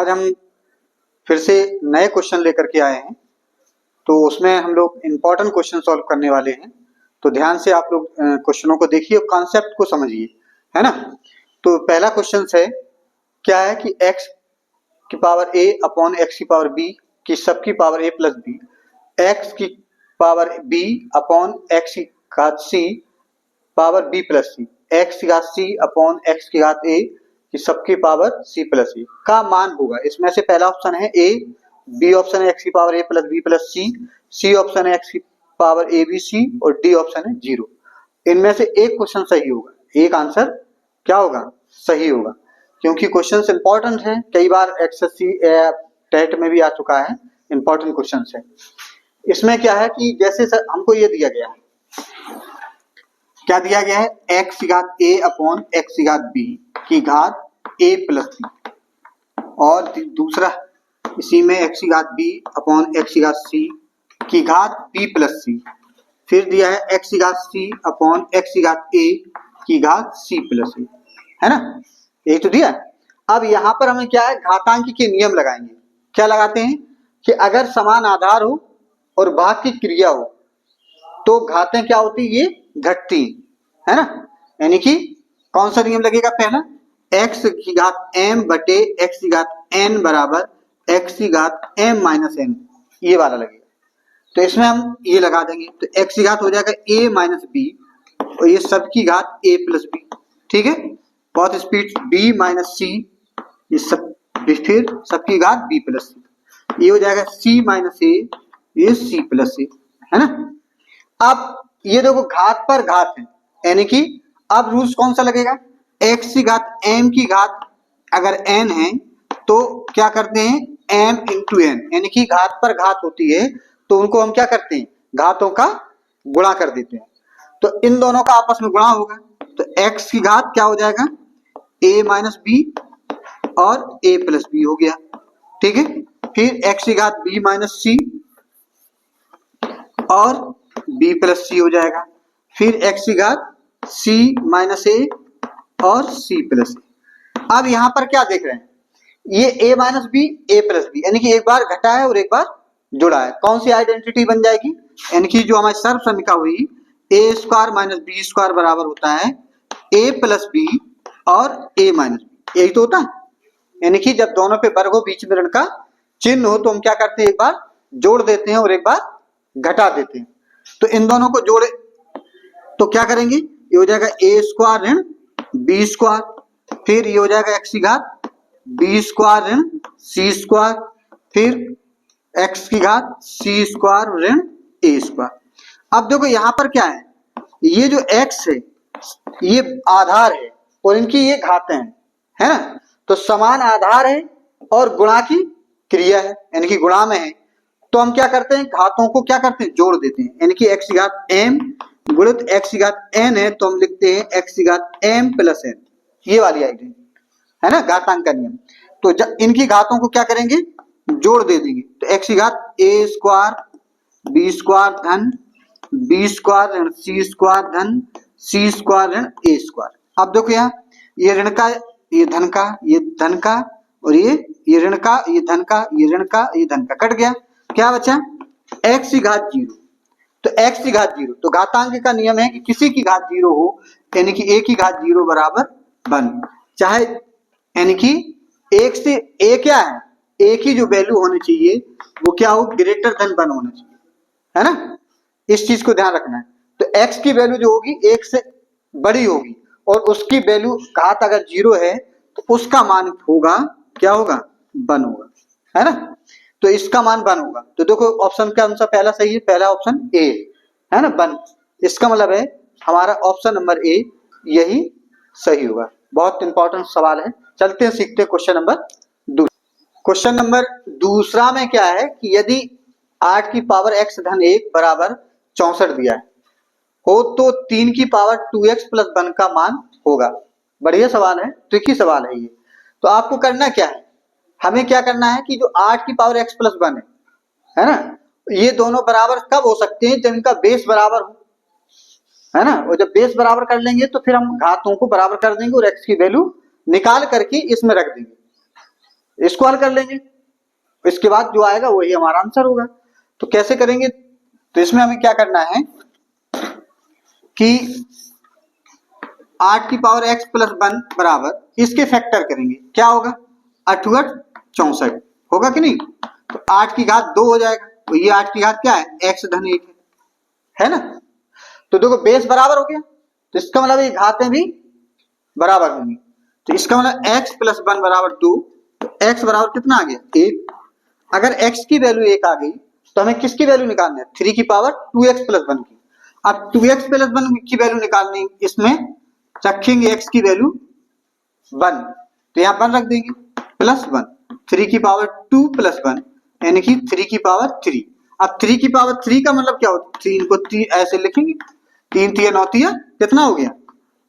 आज हम फिर से नए क्वेश्चन लेकर के आए हैं, तो उसमें हम लोग इम्पोर्टेंट क्वेश्चन सॉल्व करने वाले हैं। तो ध्यान से आप लोग क्वेश्चनों को देखिए और कॉन्सेप्ट को समझिए, है ना। तो पहला क्वेश्चन है, क्या है कि x की पावर a अपॉन x की पावर b की सबकी power a plus b, x की पावर b अपॉन x की घात c power b plus c, x की घात c अपॉन x की घात a कि सबकी पावर c प्लस ए का मान होगा। इसमें से पहला ऑप्शन है ए, बी ऑप्शन है एक्स की पावर ए प्लस बी प्लस सी, सी ऑप्शन है एक्स की पावर ए बी सी और डी ऑप्शन है 0। इनमें से एक क्वेश्चन सही होगा, एक आंसर क्या होगा, सही होगा, क्योंकि क्वेश्चन इंपॉर्टेंट है। कई बार एसएससी टेट में भी आ चुका है, इंपॉर्टेंट क्वेश्चन है। इसमें क्या है कि जैसे सर हमको ये दिया गया है, क्या दिया गया है, एक्स की घात ए अपॉन एक्स की घात बी की घात ए प्लस बी, और दूसरा इसी में एक्स की घात बी अपॉन एक्स की घात सी की घात बी प्लस सी, फिर दिया है एक्स की घात सी अपॉन एक्स की घात ए की घात सी प्लस ए, है ना, यही तो दिया है। अब यहाँ पर हमें क्या है, घातांक के नियम लगाएंगे। क्या लगाते हैं कि अगर समान आधार हो और भाग की क्रिया हो तो घातें क्या होती, ये घटती, है ना। यानी कि कौन सा नियम लगेगा, पहला x की घात m बटे x की घात n बराबर x की घात m माइनस n, ये वाला लगेगा। तो इसमें हम ये लगा देंगे, तो x की घात हो जाएगा a माइनस बी और ये सब की घात a प्लस बी, ठीक है। बहुत स्पीड b माइनस सी, ये सब फिर सबकी घात b प्लस सी, ये हो जाएगा c माइनस a, ये c प्लस c, है ना। अब ये देखो घात पर घात है, यानी कि अब रूल्स कौन सा लगेगा, x की घात m की घात अगर n है तो क्या करते हैं m इंटू n, यानी कि घात पर घात होती है तो उनको हम क्या करते हैं, घातों का गुणा कर देते हैं। तो इन दोनों का आपस में गुणा होगा, तो x की घात क्या हो जाएगा a माइनस बी और a प्लस बी हो गया, ठीक है। फिर x की घात b माइनस सी और b प्लस सी हो जाएगा, फिर x की घात c माइनस ए और c प्लस ए। अब यहां पर क्या देख रहे हैं, ये a minus b a plus b, यानी कि एक बार घटा है और एक बार जुड़ा है, कौन सी आइडेंटिटी बन जाएगी, यानी कि जो हमारी सर्व समीकरण हुई ए स्क्वायर माइनस बी स्क्वायर बराबर होता है a प्लस बी और a माइनस बी, यही तो होता है। यानी कि जब दोनों पे वर्ग हो, बीच में ऋण का चिन्ह हो, तो हम क्या करते हैं, एक बार जोड़ देते हैं और एक बार घटा देते हैं। तो इन दोनों को जोड़े तो क्या करेंगे, ये हो जाएगा ए स्क्वायर ऋण बी स्क्वायर, फिर ये हो जाएगा एक्स की घात बी स्क्वायर ऋण सी स्क्वायर, फिर एक्स की घात सी स्क्वायर ऋण ए स्क्वायर। अब देखो यहाँ पर क्या है, ये जो एक्स है ये आधार है और इनकी ये घातें हैं, है ना। तो समान आधार है और गुणा की क्रिया है, यानी कि गुणा में है, तो हम क्या करते हैं, घातों को क्या करते हैं, जोड़ देते हैं। यानी कि एक्स की घात m गुणित एक्स की घात n है तो हम लिखते हैं एक्स की घात m प्लस n, ये वाली आइडेंटिटी, है ना, घातांक का नियम। तो जब इनकी घातों को क्या करेंगे, जोड़ दे देंगे, तो एक्स की घात a स्क्वायर बी स्क्वायर धन बी स्क्वायर ऋण सी स्क्वायर धन सी स्क्वायर ऋण ए स्क्वायर। अब देखो यहाँ ये ऋण का, ये धन का, ये धन का, और ये ऋण का, ये धन का, ये ऋण का, ये धन का, कट गया, क्या बचा x की घात 0। तो x की घात 0, तो घातांक का नियम है कि किसी की घात 0 हो, यानी कि a की घात 0 बराबर 1, चाहे यानी कि एक से a क्या है, a की जो वैल्यू होनी चाहिए वो क्या हो, ग्रेटर देन 1 होना चाहिए, है ना। इस चीज को ध्यान रखना है। तो x की वैल्यू जो होगी 1 से बड़ी होगी और उसकी वैल्यू घात अगर 0 है तो उसका मान होगा, क्या होगा, 1 होगा, है ना। तो इसका मान 1 होगा। तो देखो ऑप्शन का आंसर पहला सही है, पहला ऑप्शन ए, है ना, 1। इसका मतलब है हमारा ऑप्शन नंबर ए यही सही होगा। बहुत इंपॉर्टेंट सवाल है। चलते हैं सीखते हैं क्वेश्चन नंबर दूसरा। क्वेश्चन नंबर दूसरा में क्या है कि यदि 8 की पावर x धन 1 बराबर 64 दिया है हो तो 3 की पावर 2x प्लस 1 का मान होगा। बढ़िया सवाल है, ट्रिकी सवाल है ये। तो आपको करना क्या है, हमें क्या करना है कि जो 8 की पावर x प्लस 1 है ना, ये दोनों बराबर कब हो सकते हैं, जब इनका बेस बराबर हो, है ना। और जब बेस बराबर कर लेंगे तो फिर हम घातों को बराबर कर देंगे और x की वैल्यू निकाल करके इसमें रख देंगे, इसको हल कर लेंगे, इसके बाद जो आएगा वही हमारा आंसर होगा। तो कैसे करेंगे, तो इसमें हमें क्या करना है कि 8 की पावर x प्लस 1 बराबर इसके फैक्टर करेंगे, क्या होगा 8 64 होगा कि नहीं। तो 8 की घात 2 हो जाएगा, तो ये 8 की घात क्या है x धन 1 है ना। तो देखो बेस बराबर हो गया, तो इसका मतलब ये घातें भी बराबर होंगी। तो इसका मतलब x प्लस 1 बराबर 2, तो x बराबर कितना आ गया 1। अगर x की वैल्यू 1 आ गई तो हमें किसकी वैल्यू निकालनी है 3 की पावर 2x प्लस 1 की। अब 2x प्लस 1 की वैल्यू निकालनी, इसमें रखेंगे x की वैल्यू 1, तो यहाँ 1 रख देंगे प्लस 1, 3 की पावर 2 प्लस 1 यानी कि 3 की पावर 3। अब 3 की पावर 3 का मतलब क्या होता है, 3 को 3 ऐसे लिखेंगे, 3 3 9 3 कितना हो गया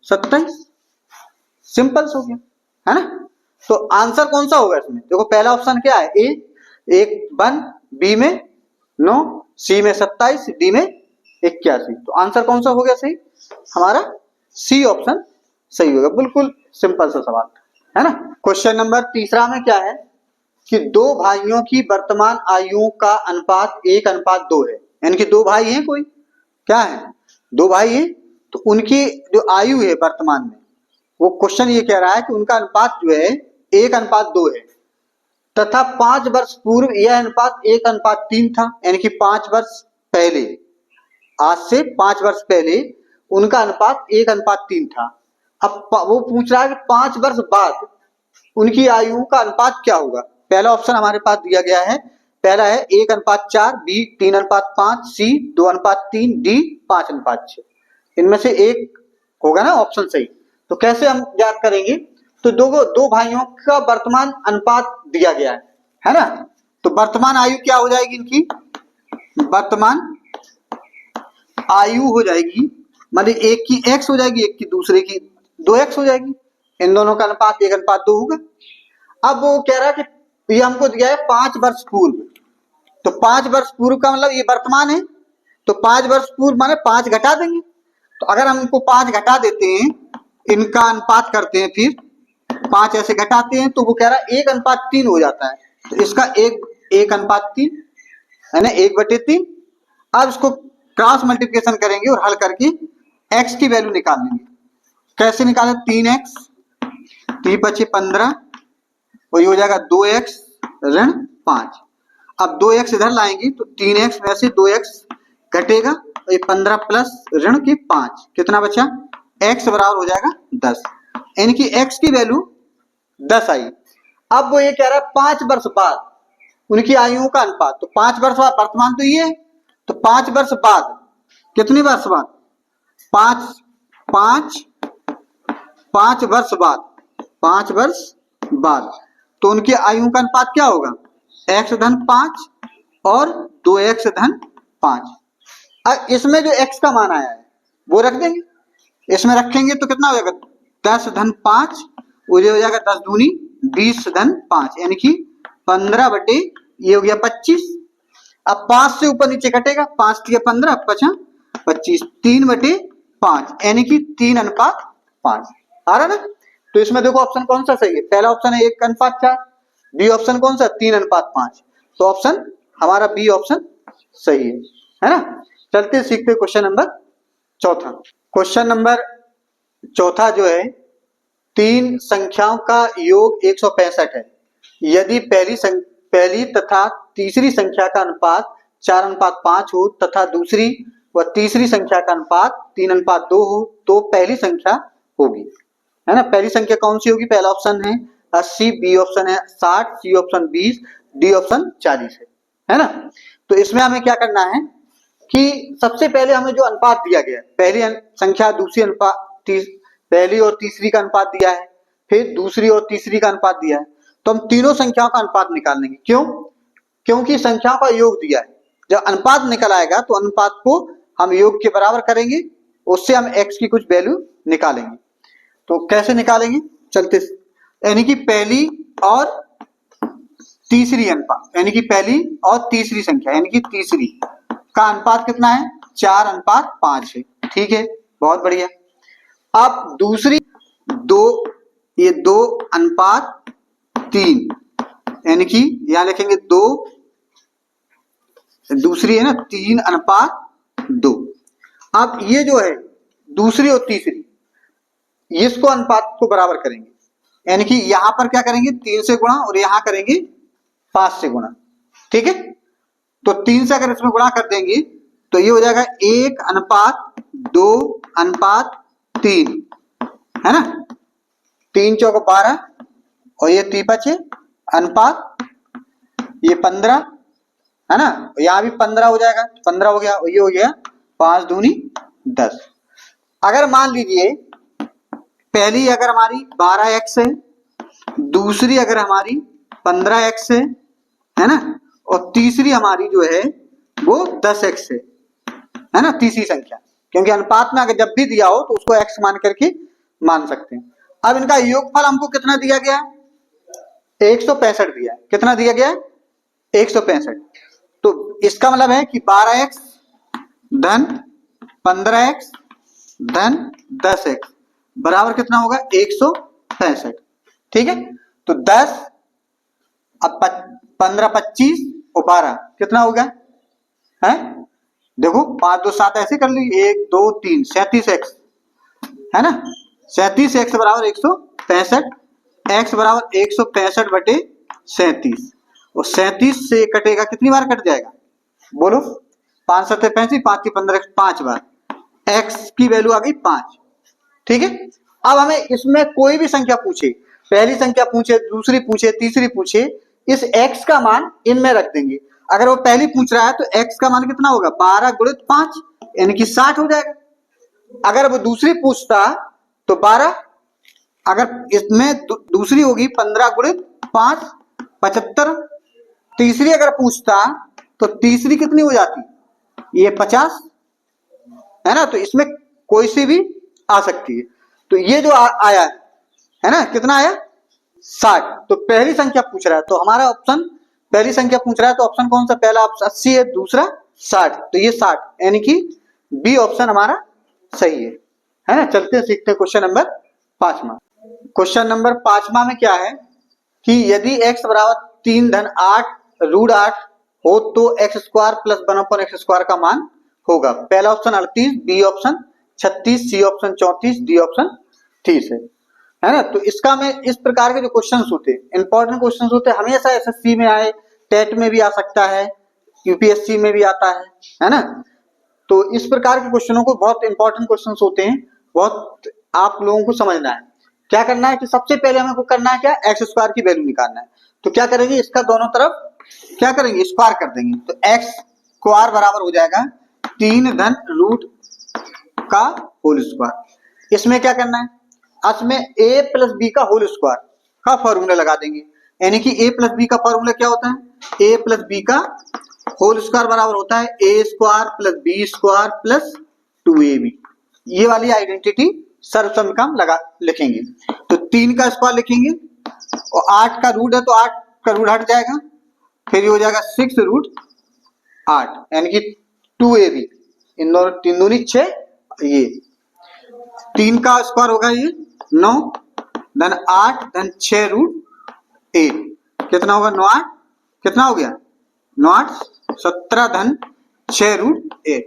27, सिंपल हो गया है ना। तो आंसर कौन सा होगा इसमें, देखो पहला ऑप्शन क्या है ए 1 बी में 9, सी में 27, डी में 81। तो आंसर कौन सा हो गया सही, हमारा सी ऑप्शन सही होगा। बिल्कुल सिंपल सा सवाल है ना। क्वेश्चन नंबर तीसरा में क्या है कि दो भाइयों की वर्तमान आयु का अनुपात 1:2 है, यानी कि दो भाई हैं, कोई क्या है दो भाई हैं, तो उनकी जो आयु है वर्तमान में, वो क्वेश्चन ये कह रहा है कि उनका अनुपात जो है 1:2 है, तथा 5 वर्ष पूर्व यह अनुपात 1:3 था, यानी कि 5 वर्ष पहले, आज से 5 वर्ष पहले उनका अनुपात 1:3 था। अब वो पूछ रहा है कि 5 वर्ष बाद उनकी आयु का अनुपात क्या होगा। पहला ऑप्शन हमारे पास दिया गया है, पहला है 1:4, बी 3:5, सी 2:3, डी 5:6। इनमें से एक होगा ना ऑप्शन सही। तो कैसे हम याद करेंगे, तो दो भाइयों का वर्तमान अनुपात दिया गया है ना। तो वर्तमान आयु क्या हो जाएगी इनकी, वर्तमान आयु हो जाएगी, मतलब एक की x हो जाएगी, एक की दूसरे की 2x हो जाएगी, इन दोनों का अनुपात 1:2 होगा। अब वो कह रहा है कि ये हमको दिया है 5 वर्ष पूर्व, तो 5 वर्ष पूर्व का मतलब ये वर्तमान है, तो 5 वर्ष पूर्व माने 5 घटा देंगे। तो अगर हम इनको 5 घटा देते हैं, इनका अनुपात करते हैं, फिर 5 ऐसे घटाते हैं, तो वो कह रहा है 1:3 हो जाता है। तो इसका 1:3 है ना, 1/3। अब इसको क्रॉस मल्टीप्लिकेशन करेंगे और हल करके x की वैल्यू निकाल लेंगे। कैसे निकालें, 3x 3 बचे 15 और ये हो जाएगा 2x ऋण 5। अब 2x इधर लाएंगे तो 3x में से 2x घटेगा, और ये 15 प्लस ऋण के 5 कितना बचा, x बराबर हो जाएगा 10, यानी कि x की वैल्यू 10 आई। अब वो ये कह रहा है 5 वर्ष बाद उनकी आयु का अनुपात, तो 5 वर्ष बाद वर्तमान तो ये है, तो 5 वर्ष बाद कितने वर्ष बाद, 5 वर्ष बाद, 5 वर्ष बाद, तो उनकी आयु का अनुपात क्या होगा x धन 5 और 2x धन 5। अब इसमें जो x का मान आया है वो रख देंगे, इसमें रखेंगे तो कितना हो जाएगा 10 धन 5, वो हो जाएगा 10 दूनी 20 धन 5, यानी कि 15 बटे ये हो गया 25। अब 5 से ऊपर नीचे घटेगा, 5 3 15 5 25, 3/5 यानी कि 3:5 आ रहा ना। तो इसमें देखो ऑप्शन कौन सा सही है, पहला ऑप्शन है 1:4, बी ऑप्शन कौन सा 3:5, तो ऑप्शन हमारा बी ऑप्शन सही है ना। चलते सीखते क्वेश्चन नंबर चौथा। क्वेश्चन नंबर चौथा जो है, 3 संख्याओं का योग 165 है, यदि पहली तथा तीसरी संख्या का अनुपात 4:5 हो तथा दूसरी व तीसरी संख्या का अनुपात 3:2 हो, तो पहली संख्या होगी, है ना। पहली संख्या कौन सी होगी, पहला ऑप्शन है 80, बी ऑप्शन है 60, सी ऑप्शन 20, डी ऑप्शन 40 है ना। तो इसमें हमें क्या करना है कि सबसे पहले हमें जो अनुपात दिया गया है, पहली संख्या दूसरी अनुपात, पहली और तीसरी का अनुपात दिया है, फिर दूसरी और तीसरी का अनुपात दिया है, तो हम तीनों संख्याओं का अनुपात निकाल लेंगे। क्यों, क्योंकि संख्याओं का योग दिया है, जब अनुपात निकल आएगा तो अनुपात को हम योग के बराबर करेंगे, उससे हम x की कुछ वैल्यू निकालेंगे। तो कैसे निकालेंगे, चलते, यानी कि पहली और तीसरी अनुपात, यानी कि पहली और तीसरी संख्या, यानी कि तीसरी का अनुपात कितना है 4:5 है, ठीक है, बहुत बढ़िया। अब दूसरी 2, ये 2:3, यानी कि यहां लिखेंगे 2, दूसरी है ना 3:2। अब ये जो है दूसरी और तीसरी, इसको अनुपात को बराबर करेंगे, यानी कि यहां पर क्या करेंगे 3 से गुणा और यहां करेंगे 5 से गुणा। ठीक है, तो 3 से अगर इसमें गुणा कर देंगे तो ये हो जाएगा 1:2:3, है ना। 3 चौक 12 और ये 3 5 अनुपात ये 15, है ना। यहाँ भी 15 हो जाएगा, 15 हो गया और ये हो गया 5 दूनी 10। अगर मान लीजिए पहली अगर हमारी 12x है, दूसरी अगर हमारी 15x है ना, और तीसरी हमारी जो है वो 10x है ना, तीसरी संख्या, क्योंकि अनुपात में अगर जब भी दिया हो तो उसको x मान करके मान सकते हैं। अब इनका योगफल हमको कितना दिया गया है, 165 दिया है। कितना दिया गया है, 165। तो इसका मतलब है कि 12x धन 15x धन 10x बराबर कितना होगा, 165। ठीक है, तो 10 अब 15 25 और 12 कितना हो गया है, देखो 5 2 7 ऐसे कर ली, 1 2 3 37x, है ना। 37x बराबर 165, x बराबर 165 बटे 37, और 37 से कटेगा कितनी बार कट जाएगा, बोलो 5 7 35, 5 15 5 बार, x की वैल्यू आ गई 5। ठीक है, अब हमें इसमें कोई भी संख्या पूछे, पहली संख्या पूछे, दूसरी पूछे, तीसरी पूछे, इस x का मान इनमें रख देंगे। अगर वो पहली पूछ रहा है तो x का मान कितना होगा, 12 गुणित 5 यानी कि 60 हो जाएगा। अगर वो दूसरी पूछता तो 12, अगर इसमें दूसरी होगी 15 गुणित 5 75, तीसरी अगर पूछता तो तीसरी कितनी हो जाती, ये 50, है ना। तो इसमें कोई सी भी आ सकती है। तो ये जो आया है ना, कितना आया 60। तो पहली संख्या पूछ रहा है तो हमारा ऑप्शन, पहली संख्या पूछ रहा है तो ऑप्शन कौन सा, पहला ऑप्शन 80 है, दूसरा 60, तो ये 60 यानी कि बी ऑप्शन हमारा सही है ना। चलते हैं सीखते हैं क्वेश्चन नंबर 5वां। क्वेश्चन नंबर 5वां में क्या है कि यदि x बराबर 3 धन 8 रूट 8 हो तो x स्क्वायर प्लस 1/x² का मान होगा। पहला option 38, B option 36, C option 34, D option 30 है ना। तो इसका में इस प्रकार के जो क्वेश्चंस होते हैं, इंपॉर्टेंट क्वेश्चंस होते हैं, हमेशा एसएससी में आए, टेट में भी आ सकता है, यूपीएससी में भी आता है ना। तो इस प्रकार के क्वेश्चनों को, बहुत इंपॉर्टेंट क्वेश्चंस होते हैं, बहुत आप लोगों को समझना है। क्या करना है कि सबसे पहले हमें को करना है क्या, एक्स स्क्वायर की वैल्यू निकालना है। तो क्या करेंगे, इसका दोनों तरफ क्या करेंगे, स्क्वायर कर देंगे। तो एक्स स्क्वायर बराबर हो जाएगा 3 धन रूट का होल स्क्वायर। इसमें क्या करना है, इसमें a प्लस बी का होल स्क्वायर का फॉर्मूला लगा देंगे, यानी कि a प्लस बी का फॉर्मूला क्या होता है, a प्लस बी का होल स्क्वायर बराबर होता है a square plus b square plus 2ab। ये वाली आइडेंटिटी सर्वसम्मतिक्रम लगा लिखेंगे। तो 3 का स्क्वायर लिखेंगे और 8 का रूट है तो 8 का रूट हट जाएगा, फिर ये हो जाएगा 6 रूट 8 यानी कि 2ab, इन दोनों 3 दूनी 6, ये 3 का स्क्वायर होगा ये 9 धन 8 धन 6 रूट 8, कितना होगा 9 8 कितना हो गया 9 8 17 धन 6 रूट 8,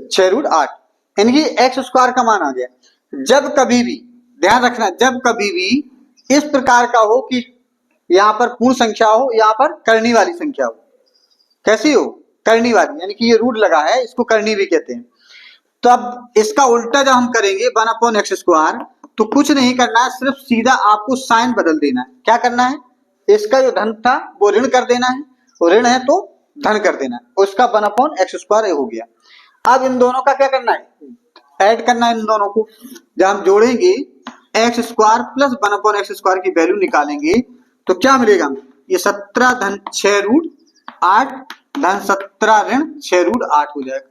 6 रूट 8 यानी कि एक्स स्क्वायर का मान आ गया। जब कभी भी ध्यान रखना, जब कभी भी इस प्रकार का हो कि यहाँ पर पूर्ण संख्या हो, यहाँ पर करनी वाली संख्या हो, कैसी हो, करनी वाली, यानी कि ये रूट लगा है, इसको करनी भी कहते हैं। तो अब इसका उल्टा जब हम करेंगे 1/x², तो कुछ नहीं करना है, सिर्फ सीधा आपको साइन बदल देना है। क्या करना है, इसका जो धन था वो ऋण कर देना है, और ऋण है तो धन कर देना है, उसका 1/x² हो गया। अब इन दोनों का क्या करना है, ऐड करना है इन दोनों को। जब हम जोड़ेंगे x² प्लस 1/x² की वैल्यू निकालेंगे तो क्या मिलेगा, ये 17 धन 6 रूट 8 धन 17 ऋण 6 रूट 8 हो जाएगा।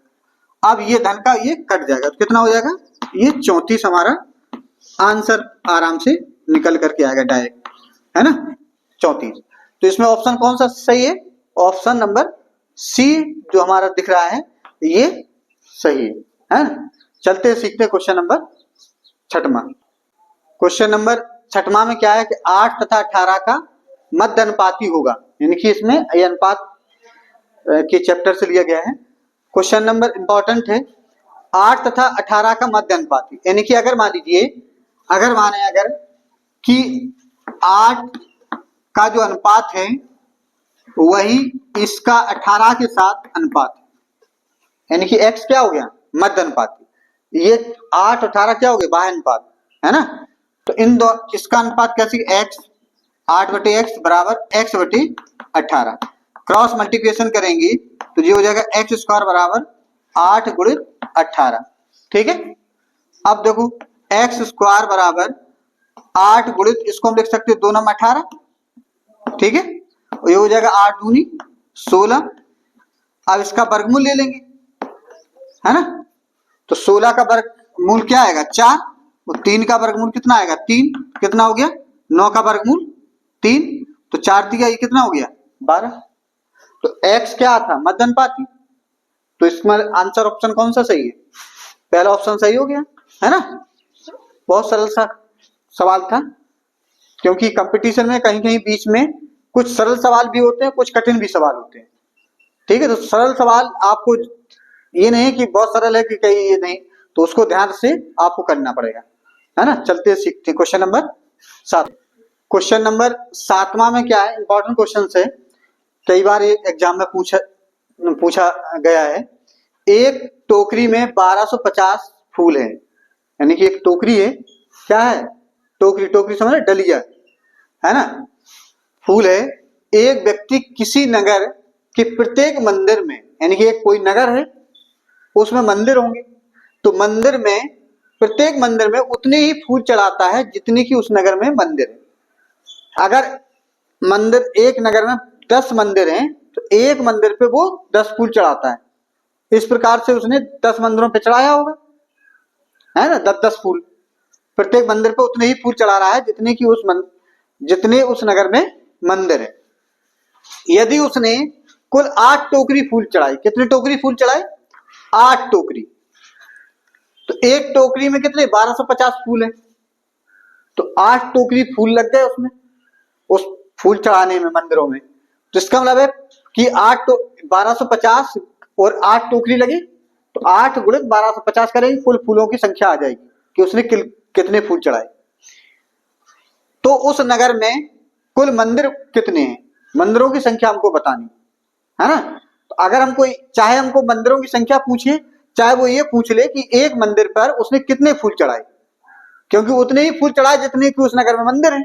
अब ये धन का ये कट जाएगा तो कितना हो जाएगा, ये 34 हमारा आंसर आराम से निकल करके आएगा डायरेक्ट, है ना 34। तो इसमें ऑप्शन कौन सा सही है, ऑप्शन नंबर सी जो हमारा दिख रहा है ये सही है ना। चलते सीखते क्वेश्चन नंबर 6वां। क्वेश्चन नंबर छठवां में क्या है कि 8 तथा 18 का मध्य अनुपाती होगा, यानी कि इसमें ये अनुपात के चैप्टर से लिया गया है। क्वेश्चन नंबर इंपॉर्टेंट है, 8 तथा 18 का मध्य अनुपाती, यानी कि अगर मान लीजिए अगर कि 8 का जो अनुपात है वही इसका 18 के साथ अनुपात है, यानी कि x क्या हो गया मध्य अनुपाती, ये 8 18 क्या हो गया बाह्य अनुपात, है ना। तो इन दो इसका अनुपात कैसे, x 8/x बराबर x बटे 18, क्रॉस मल्टीप्लिकेशन करेंगे तो ये हो जाएगा x स्क्वायर बराबर 8 गुणित 18, ठीक है। अब देखो x स्क्वायर बराबर 8 गुणित, इसको हम लिख सकते हैं 2 नम 18, ठीक है, और ये हो जाएगा 8 दूनी 16। अब इसका वर्गमूल ले लेंगे, है ना, तो 16 का वर्गमूल क्या आएगा 4, और 3 का वर्गमूल कितना आएगा 3, कितना हो गया 9 का वर्गमूल 3, तो 4 दिया, ये कितना हो गया 12। तो x क्या था मध्य अनुपाती, तो इसमें आंसर ऑप्शन कौन सा सही है, पहला ऑप्शन सही हो गया, है ना। बहुत सरल सा सवाल था, क्योंकि कंपटीशन में कहीं कहीं बीच में कुछ सरल सवाल भी होते हैं, कुछ कठिन भी सवाल होते हैं, ठीक है। तो सरल सवाल आपको ये नहीं कि बहुत सरल है कि कहीं ये नहीं, तो उसको ध्यान से आपको करना पड़ेगा, है ना। चलते सीखते क्वेश्चन नंबर 7। क्वेश्चन नंबर 7वां में क्या है, इंपॉर्टेंट क्वेश्चन है, कई बार एग्जाम में पूछा गया है। एक टोकरी में 1250 फूल है, यानी कि एक टोकरी है, क्या है टोकरी समझ रहे, डलिया, है ना, फूल है। एक व्यक्ति किसी नगर के प्रत्येक मंदिर में, यानी कि एक कोई नगर है उसमें मंदिर होंगे, तो मंदिर में प्रत्येक मंदिर में उतने ही फूल चढ़ाता है जितने की उस नगर में मंदिर है। अगर मंदिर एक नगर में 10 मंदिर हैं तो एक मंदिर पे वो 10 फूल चढ़ाता है, इस प्रकार से उसने 10 मंदिरों पे चढ़ाया होगा, है ना, 10-10 फूल, प्रत्येक मंदिर पे उतने ही फूल चढ़ा रहा है जितने की जितने उस नगर में मंदिर है। यदि उसने कुल 8 टोकरी फूल चढ़ाई, कितने टोकरी फूल चढ़ाए 8 टोकरी, तो एक टोकरी में कितने 1250 फूल है, तो 8 टोकरी फूल लग गए उसमें, उस फूल चढ़ाने में मंदिरों में। तो इसका मतलब है कि 1250 और 8 टोकरी लगी, तो 8 गुणित 1250 करेंगे, कुल फूलों की संख्या आ जाएगी कि उसने कितने फूल चढ़ाए। तो उस नगर में कुल मंदिर कितने हैं, मंदिरों की संख्या हमको बतानी है ना। तो अगर हमको चाहे हमको मंदिरों की संख्या पूछे, चाहे वो ये पूछ ले कि एक मंदिर पर उसने कितने फूल चढ़ाए, क्योंकि उतने ही फूल चढ़ाए जितने की उस नगर में मंदिर है।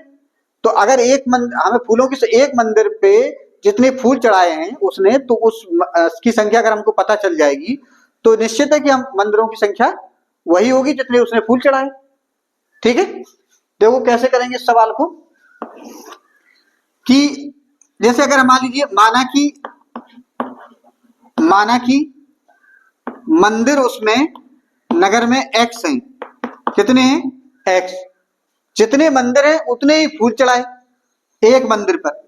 तो अगर हमें फूलों की एक मंदिर पे जितने फूल चढ़ाए हैं उसने, तो उसकी संख्या अगर हमको पता चल जाएगी तो निश्चित है कि हम मंदिरों की संख्या वही होगी जितने उसने फूल चढ़ाए, ठीक है। देखो कैसे करेंगे इस सवाल को, कि जैसे अगर मान लीजिए माना कि मंदिर उसमें नगर में x हैं, कितने हैं x, जितने मंदिर हैं उतने ही फूल चढ़ाए एक मंदिर पर,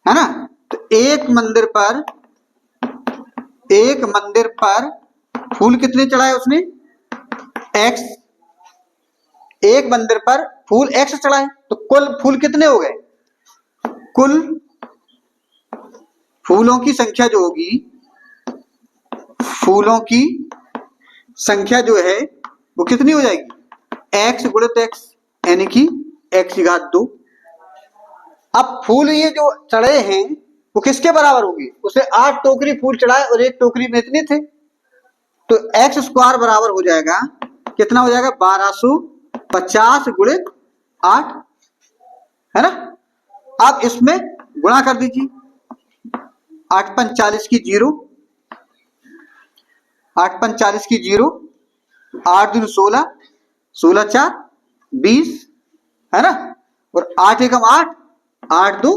है ना। तो एक मंदिर पर फूल कितने चढ़ाए उसने x, एक मंदिर पर फूल x चढ़ाए, तो कुल फूल कितने हो गए, कुल फूलों की संख्या जो होगी, फूलों की संख्या जो है वो कितनी हो जाएगी x गुणित x, यानी कि x की घात 2। अब फूल ये जो चढ़े हैं वो किसके बराबर होंगे, उसे 8 टोकरी फूल चढ़ाए और एक टोकरी में इतने थे, तो x स्क्वायर बराबर हो जाएगा कितना हो जाएगा 1250 गुणित 8, है ना। अब इसमें गुणा कर दीजिए, 8 पंच 40 की 0, 8 पंच 40 की 0, 8 दूनी 16, 16 4 20, है ना, और 8 एकम 8, 8 2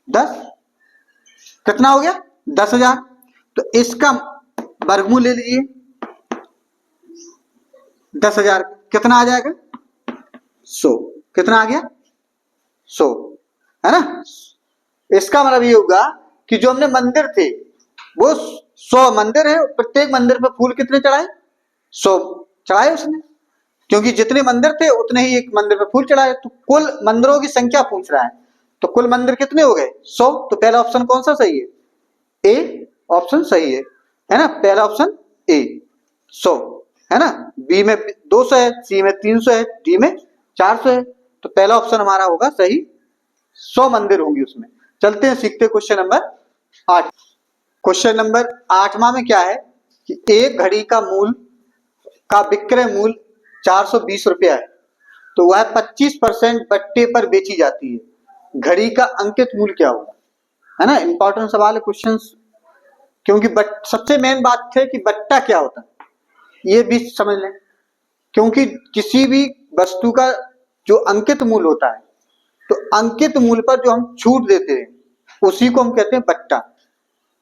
10, कितना हो गया 10,000। तो इसका वर्गमूल ले लीजिए, 10,000 कितना आ जाएगा 100, कितना आ गया 100, है ना। इसका मतलब ये होगा कि जो हमने मंदिर थे वो 100 मंदिर है, प्रत्येक मंदिर पर फूल कितने चढ़ाए 100 चढ़ाए उसने, क्योंकि जितने मंदिर थे उतने ही एक मंदिर पे फूल चढ़ाए, तो कुल मंदिरों की संख्या पूछ रहा है, तो कुल मंदिर कितने हो गए 100। तो पहला ऑप्शन कौन सा सही है, ए ऑप्शन सही है ना, पहला ऑप्शन ए 100 है ना। बी में 200 है, सी में 300 है, डी में 400 है, तो पहला ऑप्शन हमारा होगा सही, 100 मंदिर होंगे उसमें। चलते हैं सीखते क्वेश्चन नंबर 8। क्वेश्चन नंबर 8वां में क्या है कि एक घड़ी का मूल का विक्रय मूल्य 420 रुपया है, तो वह 25% बट्टे पर बेची जाती है, घड़ी का अंकित मूल्य क्या होगा, है ना। इंपॉर्टेंट सवाल है क्वेश्चन, क्योंकि सबसे मेन बात है कि बट्टा क्या होता है ये भी समझ लें, क्योंकि किसी भी वस्तु का जो अंकित मूल्य होता है, तो अंकित मूल्य पर जो हम छूट देते हैं उसी को हम कहते हैं बट्टा,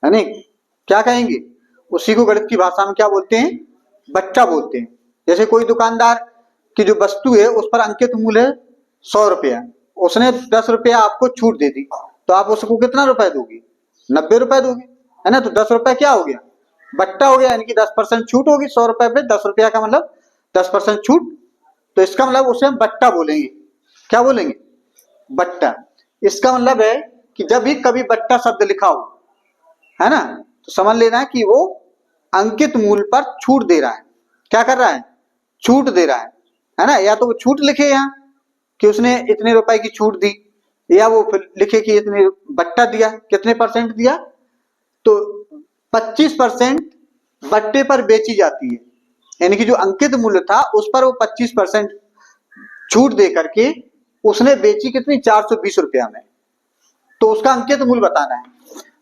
है ना। क्या कहेंगे, उसी को गणित की भाषा में क्या बोलते हैं, बट्टा बोलते हैं। जैसे कोई दुकानदार की जो वस्तु है उस पर अंकित मूल्य है 100 रुपया, उसने 10 रुपया आपको छूट दे दी, तो आप उसको कितना रुपए दोगे, 90 रुपए दोगे, है ना। तो 10 रुपए क्या हो गया, बट्टा हो गया, यानी कि 10% छूट होगी 100 रुपए पे, 10 रुपया का मतलब 10% छूट, तो इसका मतलब उसे हम बट्टा बोलेंगे। क्या बोलेंगे, बट्टा। इसका मतलब है कि जब भी कभी बट्टा शब्द लिखा हो, है ना, तो समझ लेना है कि वो अंकित मूल्य पर छूट दे रहा है। क्या कर रहा है, छूट दे रहा है ना। या तो वो छूट लिखे यहाँ कि उसने इतने रुपए की छूट दी, या वो फिर लिखे कि इतने बट्टा दिया, कितने परसेंट दिया, तो 25% बट्टे पर बेची जाती है, यानी कि जो अंकित मूल्य था उस पर वो 25% छूट दे करके उसने बेची कितनी, 420 रुपया में, तो उसका अंकित मूल्य बताना है।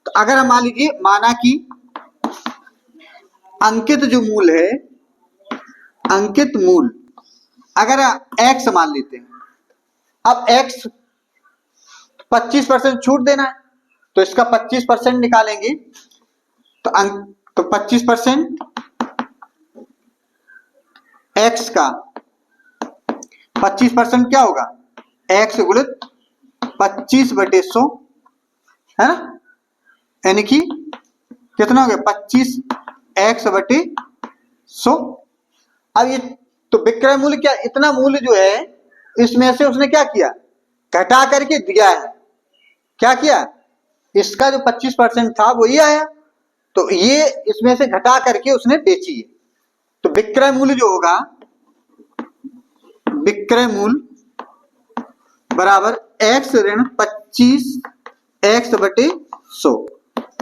तो अगर हम मान लीजिए माना कि अंकित जो मूल्य है, अंकित मूल्य अगर x मान लेते हैं, अब x 25% छूट देना है, तो इसका 25% निकालेंगे, तो 25% x का 25% क्या होगा, x गुणित 25/100, है ना, यानी कि कितना हो गया 25x/100। अब ये तो विक्रय मूल्य क्या, इतना मूल्य जो है इसमें से उसने क्या किया, घटा करके दिया है। क्या किया, इसका जो 25% था वो ये आया, तो ये इसमें से घटा करके उसने बेची है। तो विक्रय मूल्य जो होगा, विक्रय मूल्य बराबर x ऋण 25x/100,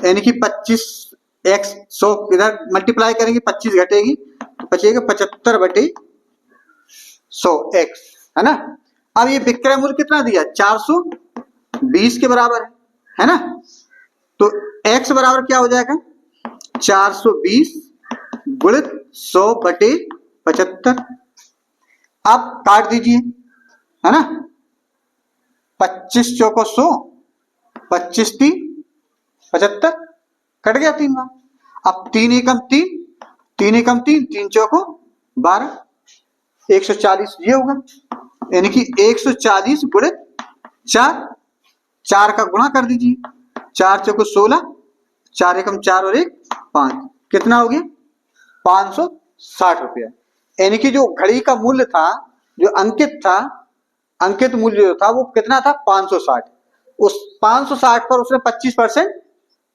यानी कि 25x 100 इधर मल्टीप्लाई करेंगे, 25 घटेगी तो बचेगा 75/100x, है ना। अब ये विक्रय मूल्य कितना दिया, 420 के बराबर है ना। तो x बराबर क्या हो जाएगा, 420 गुणित 100/75। आप काट दीजिए, है ना, 25 चौको 100, 25 3 75, कट गया 3 बार। अब 3 एकम 3, 3 एकम 3, 3 चौको 12, 140 ये होगा, यानी कि 140 गुणित 4, 4 का गुणा कर दीजिए, 4 चौको 16, 4 एकम 4 और 1 5, कितना हो गया 560 रुपया। यानी कि जो घड़ी का मूल्य था, जो अंकित था, अंकित मूल्य जो था वो कितना था 560, उस 560 पर उसने 25%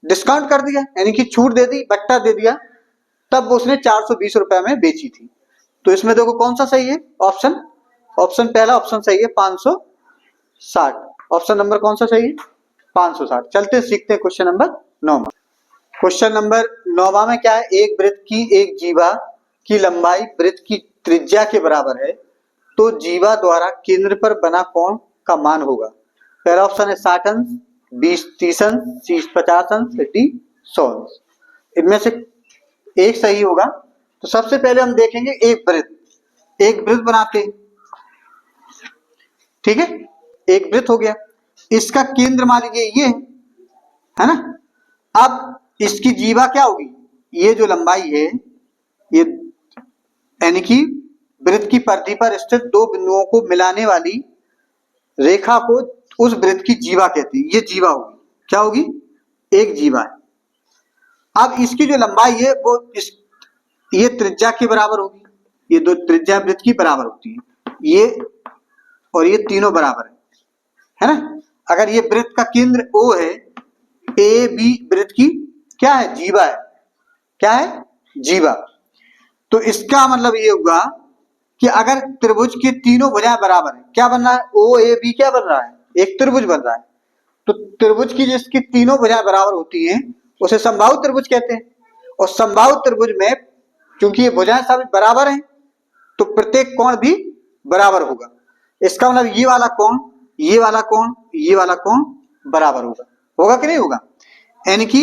डिस्काउंट कर दिया, यानी कि छूट दे दी, बट्टा दे दिया, तब उसने 420 रुपए में बेची थी। तो इसमें देखो कौन सा सही है, ऑप्शन, ऑप्शन पहला ऑप्शन सही है 560, ऑप्शन नंबर कौन सा सही है 560। चलते सीखते हैं क्वेश्चन नंबर 9। क्वेश्चन नंबर 9 में क्या है, एक वृत्त की एक जीवा की लंबाई वृत्त की त्रिज्या के बराबर है, तो जीवा द्वारा केंद्र पर बना कोण का मान होगा। पहला ऑप्शन है 60 अंश, बी 30 अंश, सी 50 अंश, डी 100 अंश। इनमें से एक सही होगा। तो सबसे पहले हम देखेंगे एक वृत्त, एक वृत्त बनाते हैं, ठीक है, एक वृत्त हो गया, इसका केंद्र मान लीजिए ये है ना। अब इसकी जीवा क्या होगी, ये जो लंबाई है, ये यानी कि वृत्त की परिधि पर स्थित दो बिंदुओं को मिलाने वाली रेखा को उस वृत्त की जीवा कहते हैं। ये जीवा होगी, क्या होगी, एक जीवा है। अब इसकी जो लंबाई है वो ये त्रिज्या के बराबर होगी, ये दो त्रिज्या वृत्त की बराबर होती है, ये और ये तीनों बराबर है ना। अगर ये वृत्त का केंद्र O है, ए बी वृत्त की क्या है, जीवा है, क्या है, जीवा। तो इसका मतलब ये हुआ कि अगर त्रिभुज की तीनों भुजाएं बराबर है, क्या बन रहा है, ओ ए बी क्या बन रहा है, एक त्रिभुज बन रहा है। तो त्रिभुज की जिसकी तीनों भुजाएं बराबर होती हैं उसे समबाहु त्रिभुज कहते हैं। और समबाहु त्रिभुज में क्योंकि ये भुजाएं सभी बराबर हैं तो प्रत्येक कोण भी बराबर होगा। इसका मतलब ये वाला कोण, ये वाला कोण, ये वाला कोण बराबर होगा, होगा कि नहीं होगा। यानी कि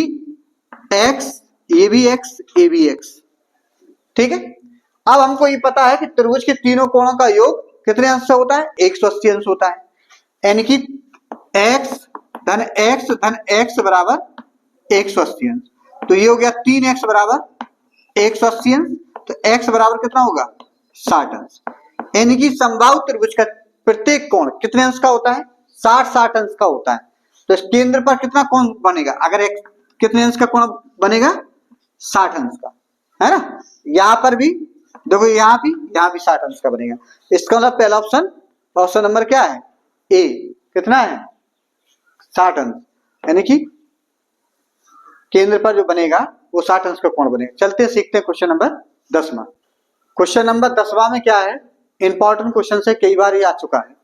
x a b x a b x, ठीक है। अब हमको ये पता है कि त्रिभुज के तीनों कोणों का योग कितने अंश से होता है, 180 अंश होता है। यानी कि x धन x बराबर 180 अंश। तो ये हो गया 3x बराबर 180 अंश। तो x बराबर कितना होगा, 60 अंश। यानी कि समबाहु त्रिभुज का प्रत्येक कोण कितने अंश का होता है, 60 अंश का होता है। तो इस केंद्र पर कितना कोण बनेगा, अगर x कितने अंश का कोण बनेगा, 60 अंश का, है ना। यहां पर भी देखो, यहाँ भी 60 अंश का बनेगा। इसका मतलब पहला ऑप्शन, ऑप्शन नंबर क्या है, ए, कितना है, 60 अंश। यानी कि केंद्र पर जो बनेगा वो 60 अंश का कोण बनेगा। चलते सीखते हैं क्वेश्चन नंबर 10वां। क्वेश्चन नंबर 10वां में क्या है, इंपॉर्टेंट क्वेश्चन से कई बार ये आ चुका है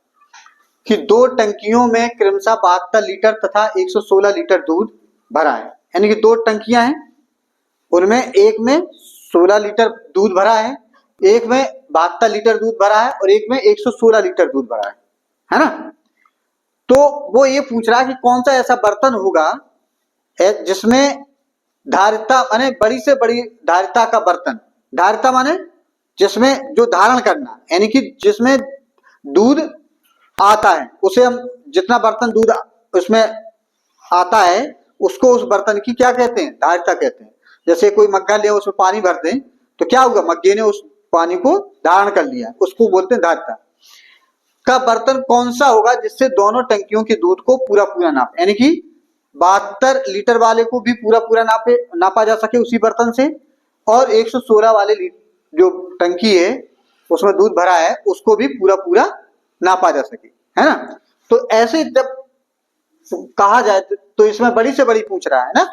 कि दो टंकियों में क्रमशः 72 लीटर तथा 116 लीटर दूध भरा है। यानी कि दो टंकियां हैं, उनमें एक में 16 लीटर दूध भरा है, एक में 72 लीटर दूध भरा है और एक में 116 लीटर दूध भरा है ना। तो वो ये पूछ रहा है कि कौन सा ऐसा बर्तन होगा जिसमें धारिता माने बड़ी से बड़ी धारिता का बर्तन, धारिता माने जिसमें जो धारण करना, यानी कि जिसमें दूध आता है, उसे हम जितना बर्तन दूध उसमें आता है उसको उस बर्तन की क्या कहते हैं, धारिता कहते हैं। जैसे कोई मग्गा लिया उसमें पानी भर दें तो क्या होगा, मग्गे ने उस पानी को धारण कर लिया, उसको बोलते हैं धारिता। का बर्तन कौन सा होगा जिससे दोनों टंकियों के दूध को पूरा पूरा नापे, यानी कि 72 लीटर वाले को भी पूरा पूरा नापा जा सके उसी बर्तन से, और 116 वाले जो टंकी है उसमें दूध भरा है उसको भी पूरा पूरा नापा जा सके, है ना। तो ऐसे जब कहा जाए तो इसमें बड़ी से बड़ी पूछ रहा है ना,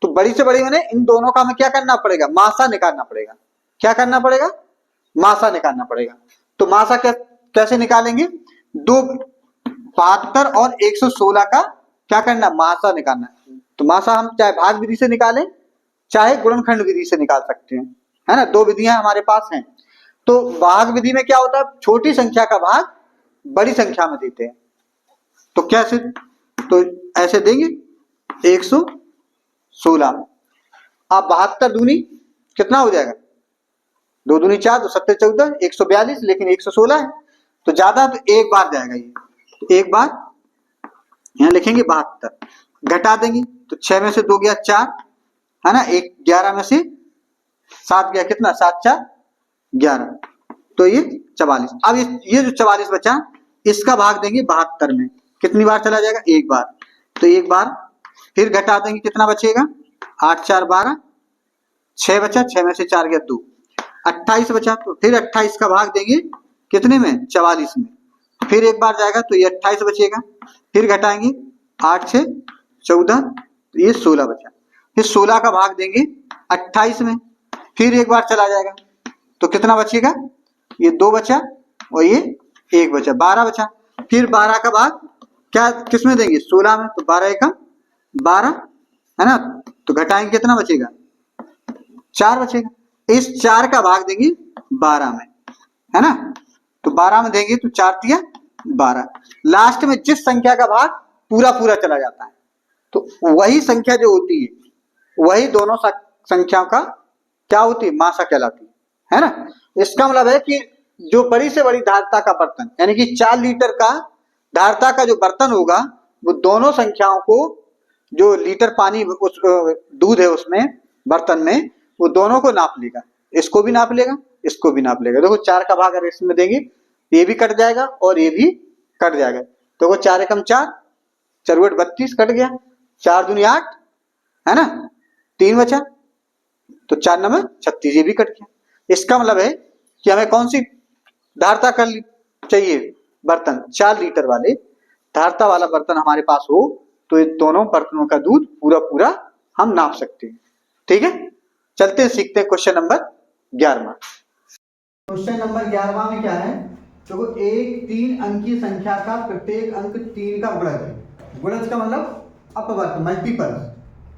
तो बड़ी से बड़ी मैंने इन दोनों का हमें क्या करना पड़ेगा, मासा निकालना पड़ेगा। क्या करना पड़ेगा, मासा निकालना पड़ेगा। तो मासा कैसे निकालेंगे, 72 और 116 का क्या करना, मासा निकालना। तो मासा हम चाहे भाग विधि से निकालें चाहे गुणनखंड विधि से निकाल सकते हैं, है ना, दो विधियां हमारे पास हैं। तो भाग विधि में क्या होता है, छोटी संख्या का भाग बड़ी संख्या में देते हैं। तो कैसे, तो ऐसे देंगे 116, अब 72 दूनी कितना हो जाएगा, 2 दूनी 4, 2 सत्ते 14, 142, लेकिन 116 है तो ज्यादा, तो एक बार जाएगा ये, तो एक बार यहां लिखेंगे 72, घटा देंगे तो 6 में से 2 गया 4, है ना, 11 में से 7 गया, कितना 7 4 11, तो ये 44। अब ये जो 44 बचा इसका भाग देंगे 72 में, कितनी बार चला जाएगा, एक बार, तो एक बार, फिर घटा देंगे कितना बचेगा, 8 4 12, 6 बचा, 6 में से 4 गया 2, 28 बचा, तो फिर 28 का भाग देंगे कितने में, 44 में, फिर एक बार जाएगा तो ये 28 बचेगा, फिर घटाएंगे 8 6 14, तो ये 16 बचा, फिर 16 का भाग देंगे 28 में, फिर एक बार चला जाएगा तो कितना बचेगा, ये 2 बचा और ये 1 बचा, 12 बचा, फिर 12 का भाग क्या किसमें देंगे, 16 में, तो 12 एकम 12, है ना, तो घटाएंगे कितना बचेगा, 4 बचेगा, इस 4 का भाग देंगे 12 में, है ना, तो 12 में देंगे तो 4 दिया 12, लास्ट में जिस संख्या का भाग पूरा पूरा चला जाता है तो वही संख्या जो होती है वही दोनों संख्याओं का क्या होती है, मासा कहलाती है ना। इसका मतलब है कि जो बड़ी से बड़ी धारिता का बर्तन, यानी कि 4 लीटर का धारिता का जो बर्तन होगा वो दोनों संख्याओं को, जो लीटर पानी उस दूध है उसमें बर्तन में, वो दोनों को नाप लेगा, इसको भी नाप लेगा इसको भी नाप लेगा। देखो 4 का भाग अगर इसमें देंगे ये भी कट जाएगा और ये भी कट जाएगा, तो वो 4 एकम 4, 4 32 कट गया, 4 दूनी 8, है ना, 3 बचा, तो 4 9 36, ये भी कट गया। इसका मतलब है कि हमें कौन सी धारता का चाहिए बर्तन, 4 लीटर वाले धारता वाला बर्तन हमारे पास हो तो ये दोनों बर्तनों का दूध पूरा पूरा हम नाप सकते हैं। ठीक है, चलते हैं सीखते हैं क्वेश्चन नंबर 11। क्वेश्चन नंबर 11 में क्या है, देखो एक 3 अंकीय संख्या का प्रत्येक अंक 3 का गुणज है। गुणज का मतलब अपवर्त, मल्टीपल।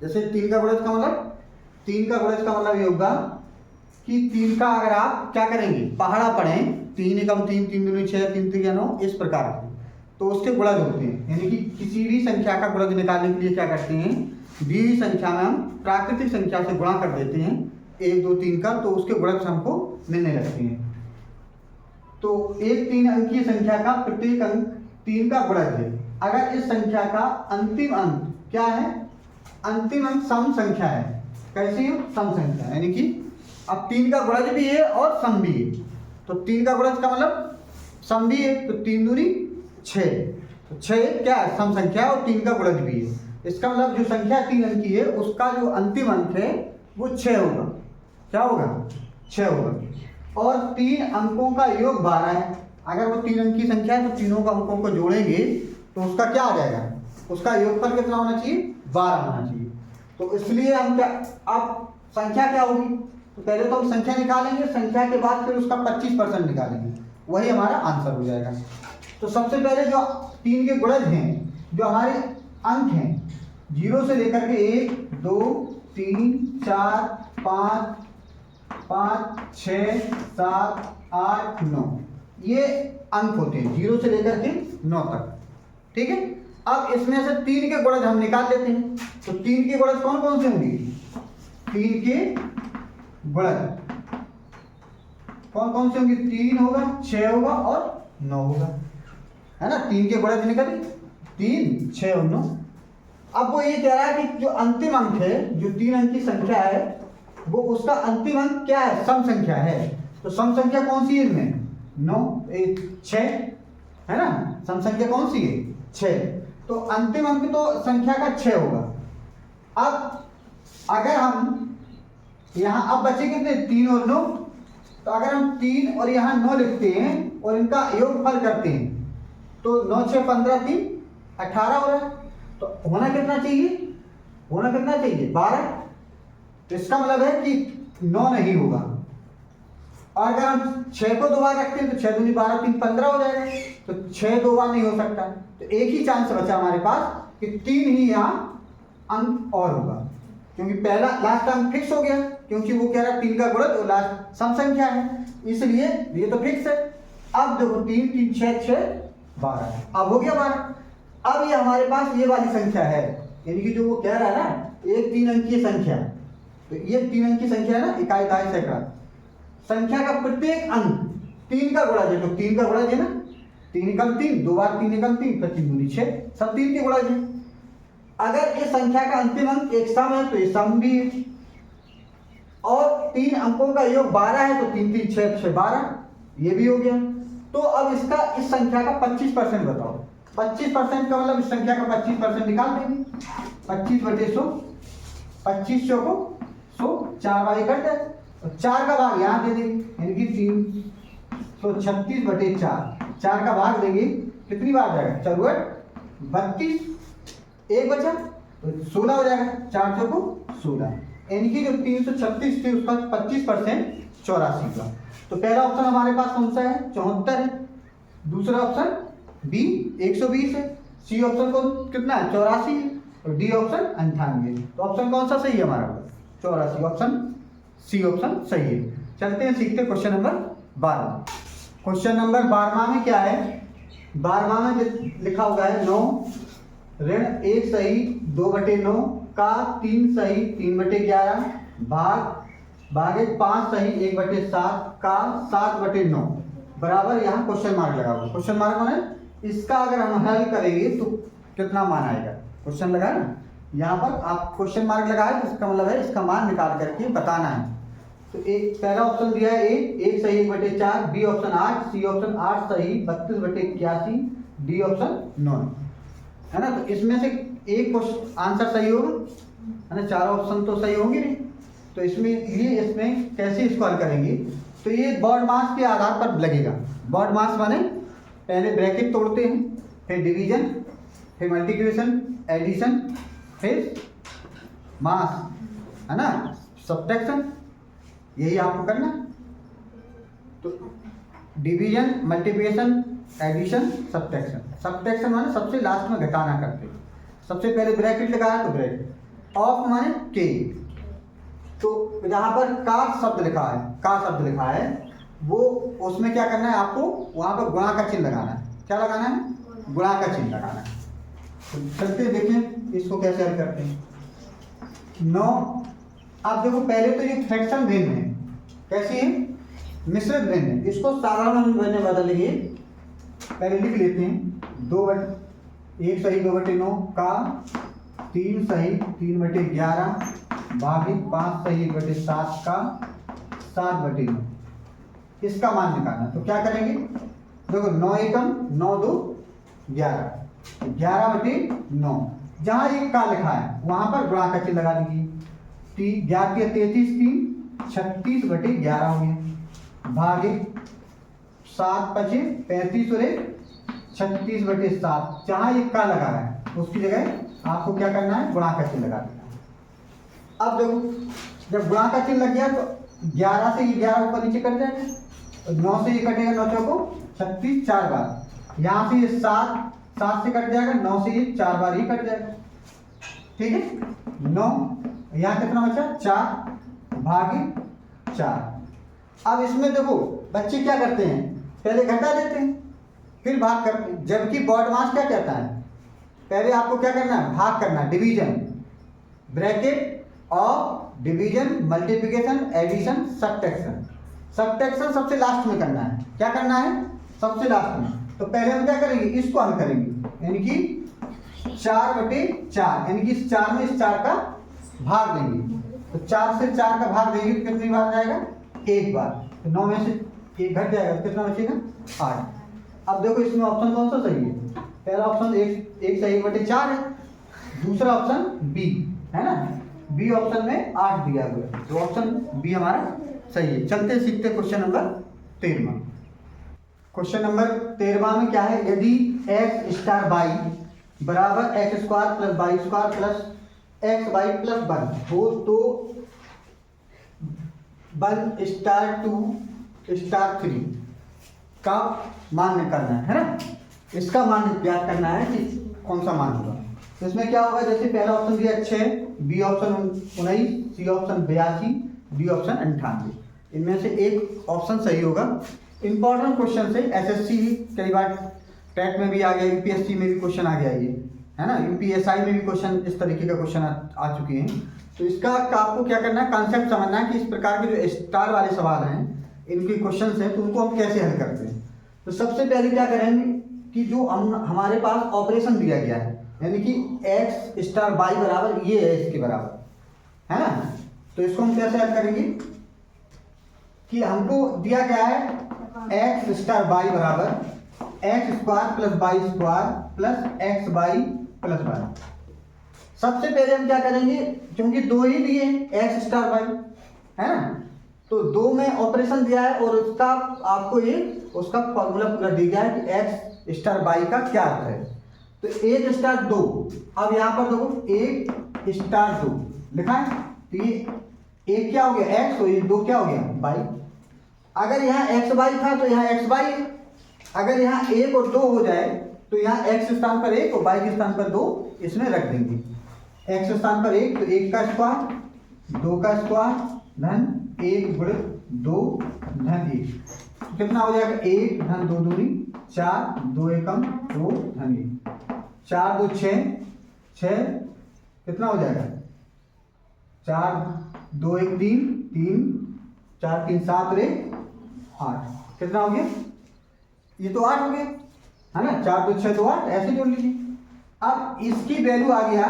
जैसे 3 का गुणज का मतलब, 3 का गुणज का मतलब ये होगा कि 3 का अगर आप क्या करेंगे, पहाड़ा पढ़ें, 3 एकम 3, 3 दूनी 6, 3 त्रिज्या 9, इस प्रकार के, तो उसके गुणज होते हैं। यानी कि किसी भी संख्या का गुणज निकालने के लिए क्या करते हैं, दी हुई संख्या में हम प्राकृतिक संख्या से गुणा कर देते हैं 1 2 3 का, तो उसके गुणज हमको मिलने लगते हैं। तो एक 3 अंकीय संख्या का प्रत्येक अंक 3 का गुणज है। अगर इस संख्या का अंतिम अंक क्या है, अंतिम अंक सम संख्या है। कैसी है, सम संख्या, यानी कि अब 3 का गुणज भी है और सम भी है। तो 3 का गुणज का मतलब सम भी है, तो 3 दूनी 6, तो 6 क्या है, सम संख्या और 3 का गुणज भी है। इसका मतलब जो संख्या 3 अंक की है उसका जो अंतिम अंक है वो 6 होगा। क्या होगा, 6 होगा। और 3 अंकों का योग 12 है। अगर वो 3 अंक की संख्या है तो तीनों का अंकों को जोड़ेंगे तो उसका क्या आ जाएगा, उसका योगफल कितना होना चाहिए, 12 होना चाहिए। तो इसलिए हम क्या, अब संख्या क्या होगी, तो पहले तो हम संख्या निकालेंगे, संख्या के बाद फिर उसका 25% निकालेंगे, वही हमारा आंसर हो जाएगा। तो सबसे पहले जो 3 के गुणज हैं, जो हमारे अंक हैं 0 से लेकर के 1 2 3 4 5 5 6 7 8 9, ये अंक होते हैं 0 से लेकर के 9 तक। ठीक है, अब इसमें से 3 के गुणज हम निकाल लेते हैं। तो 3 के गुणज कौन कौन से होंगे, 3 के गुणज कौन कौन से होंगे, 3 होगा, 6 होगा और 9 होगा, है ना। 3 के गुणज निकले, 3 6 और 9। अब वो ये कह रहा है कि जो अंतिम अंक है, जो 3 अंक की संख्या है, वो उसका अंतिम अंक क्या है, सम संख्या है। तो सम संख्या कौन सी है इसमें, 9 6 है ना, सम संख्या कौन सी है, 6। तो अंतिम अंक तो संख्या का 6 होगा। अब अगर हम यहाँ, अब बचे कितने, 3 और 9, तो अगर हम 3 और यहाँ 9 लिखते हैं और इनका योगफल करते हैं तो 9 6 15 3 18 हो रहा है। तो होना कितना चाहिए, होना कितना चाहिए, 12। तो इसका मतलब है कि 9 नहीं होगा। और अगर हम 6 को 2 बार रखते हैं तो 6 दूनी 12 3 15 हो जाएगा। तो 6 2 बार नहीं हो सकता, तो एक ही चांस बचा हमारे पास कि 3 ही यहाँ अंक और होगा, क्योंकि पहला लास्ट अंक फिक्स हो गया, क्योंकि वो कह रहा है 3 का गुणज और लास्ट सम संख्या है, इसलिए ये तो फिक्स है। अब देखो 3 3 6 6 12, अब हो गया 12। अब ये हमारे पास ये वाली संख्या है, यानी कि जो वो कह रहा है ना एक 3 अंकीय संख्या, तो ये 3 अंकीय संख्या है ना, इकाई दहाई सैकड़ा, संख्या का प्रत्येक अंक 3 का गुणज है। तो 3 का गुणज है ना, 3 एकम 3, 2 बार 3 एकम 3, फिर 3 दूनी 6, सब 3 के गुणज है। अगर इस संख्या का अंतिम अंक एक सम है तो ये सम भी है, और 3 अंकों का योग 12 है, तो 3 3 6 6 12, ये भी हो गया। तो अब इसका, इस संख्या का 25% बताओ। 25% का मतलब इस संख्या का 25% निकाल देंगे, 25 बटे 100, 25 को 100 4 बाई कट जाए, और 4 का भाग यहाँ दे देंगे, यानी कि 336 बटे 4, 4 का भाग देंगे, कितनी बार जाएगा, 4 32, एक बचा तो 16 हो जाएगा, 4 को 16, यानी कि जो 336 थी उसका 25% 84 का। तो पहला ऑप्शन हमारे पास कौन सा है, 74 है। दूसरा ऑप्शन बी 120 है। सी ऑप्शन कौन कितना है, 84 है। और डी ऑप्शन 98 है। तो ऑप्शन कौन सा सही है हमारा, 84, ऑप्शन सी ऑप्शन सही है। चलते हैं सीखते क्वेश्चन नंबर 12। क्वेश्चन नंबर 12 में क्या है, 12 में लिखा हुआ है 9 ऋण 1 सही 2/9 का 3 सही 3/11 भागे 5 सही 1/7 का 7/9 बराबर, यहाँ क्वेश्चन मार्क लगा हुआ। क्वेश्चन मार्क माने इसका अगर हम हल करेंगे तो कितना मान आएगा, क्वेश्चन लगा ना, यहाँ पर आप क्वेश्चन मार्क लगाए तो इसका मतलब है इसका मान निकाल करके बताना है। तो एक पहला ऑप्शन दिया है 1 सही 1/4, बी ऑप्शन 8, सी ऑप्शन 8 सही 32/81, डी ऑप्शन 9 है ना। तो इसमें से एक क्वेश्चन आंसर सही होगा, है ना, 4 ऑप्शन तो सही होंगे नहीं। तो इसमें कैसे इसको हल करेंगे, तो ये बॉड मास के आधार पर लगेगा। बॉड मास माने पहले ब्रैकेट तोड़ते हैं, फिर डिवीजन, फिर मल्टीप्लिकेशन, एडिशन, फिर मास, है ना, सब्ट्रैक्शन, यही आपको करना। तो division, multiplication, addition, subtraction. Subtraction माने सबसे लास्ट में घटाना करते हैं। सबसे पहले ब्रैकेट लगाया तो ब्रैकेट, ऑफ माने के। तो जहाँ पर का शब्द लिखा है, का शब्द लिखा है, वो उसमें क्या करना है आपको, वहाँ पर गुणा का चिन्ह लगाना है। क्या लगाना है? गुणा का चिन्ह लगाना है। तो चलते देखें इसको कैसे हल करते हैं। 9, अब देखो पहले तो ये फ्रैक्शन भिन्न है, कैसी है? मिश्रित भिन्न है। इसको साधारण भिन्न में बदलिए, पहले लिख लेते हैं 1 सही 2/9 का 3 सही 3/11 भागित 5 सही 1/7 का 7/9, इसका मान निकालना। तो क्या करेंगे, देखो 9 एकम 9 2 11, 11/9। जहाँ एक का लिखा है वहाँ पर गुणा का चिन्ह लगा दीजिए। 11 के 33 3 36/11 हो गया, भागित 7 5 35 और 36/7। जहाँ एक का लगा है उसकी जगह आपको क्या करना है, गुणा का चिन्ह लगा देना। अब देखो जब गुणा का चिन्ह लग गया तो 11 से ये 11 ऊपर नीचे कट जाएगा, तो 9 से ये कटेगा 9 चौको 36 4 बार, यहाँ से ये 7 से कट जाएगा, 9 से ये 4 बार ही कट जाएगा। ठीक है, 9 यहाँ कितना बचा 4 भागित 4। अब इसमें देखो बच्चे क्या करते हैं, पहले घटा देते हैं फिर भाग करते हैं, जबकि बॉड मास क्या कहता है, पहले आपको क्या करना है, भाग करना, डिवीजन, ब्रैकेट और division, multiplication, addition, subtraction. Subtraction सबसे लास्ट में करना है। क्या करना है, सबसे लास्ट में। तो पहले हम क्या करेंगे, इसको हल करेंगे, यानी कि 4/4, यानी कि इस 4 में इस 4 का भाग देंगे। तो 4 से 4 का भाग देंगे तो कितनी बार जाएगा, 1 बार। तो 9 में से 1 घट जाएगा तो कितना बचेगा, 8। अब देखो इसमें ऑप्शन कौन सा सही है, पहला ऑप्शन 1 सही 1/4 है, दूसरा ऑप्शन बी है ना, बी ऑप्शन में 8 दिया हुआ है, तो ऑप्शन बी हमारा सही है। चलते सीखते क्वेश्चन नंबर 13। क्वेश्चन नंबर 13 में क्या है, यदि x स्टार y बराबर x² + y² + xy + 1 हो तो 1 स्टार 2 स्टार 3 का मान निकालना है ना। इसका मान ज्ञात करना है कि कौन सा मान होगा। तो इसमें क्या होगा, जैसे पहला ऑप्शन दिया 6, B option 19, C option 82, D option 98। इनमें से एक ऑप्शन सही होगा। इंपॉर्टेंट क्वेश्चन से एसएससी कई बार टेट में भी आ गया, यूपीएससी में भी क्वेश्चन आ गया, ये है ना, यूपीएसआई में भी क्वेश्चन इस तरीके का क्वेश्चन आ चुके हैं। तो इसका आपको क्या करना है, कॉन्सेप्ट समझना है कि इस प्रकार के जो स्टार वाले सवाल हैं, इनके क्वेश्चन हैं, तो उनको हम कैसे हल करते हैं। तो सबसे पहले क्या करेंगे कि जो हमारे पास ऑपरेशन दिया गया है, यानी कि x स्टार y बराबर ये है, इसके बराबर है ना। तो इसको हम कैसे हल करेंगे कि हमको दिया गया है x स्टार y बराबर x² + y² + xy + 1। सबसे पहले हम क्या करेंगे, क्योंकि 2 ही दिए x स्टार y है ना, तो 2 में ऑपरेशन दिया है और उसका आपको ये उसका फॉर्मूला पूरा दिया गया है कि x स्टार y का क्या अर्थ है। तो 1 स्टार 2, अब यहाँ पर देखो 1 स्टार 2 लिखा है, तो ये 1 क्या हो गया x, तो ये 2 क्या हो गया y। अगर यहाँ xy था तो यहाँ xy है। अगर यहाँ 1 और 2 हो जाए तो यहाँ x स्थान पर 1 और y के स्थान पर 2 इसमें रख देंगे। x स्थान पर 1 तो 1 का स्क्वायर, 2 का स्क्वायर धन 1 × 2 धन 1, कितना हो जाएगा 1 धन 2 दूनी 4, 2 एकम 2 धन 1, 4 2 6, 6 कितना हो जाएगा 4 2 1 3, 3 4 3 7 और 1 8, कितना हो गया, ये तो 8 हो गया है ना, 4 2 6 2 8, ऐसे जोड़ लीजिए। अब इसकी वैल्यू आ गया,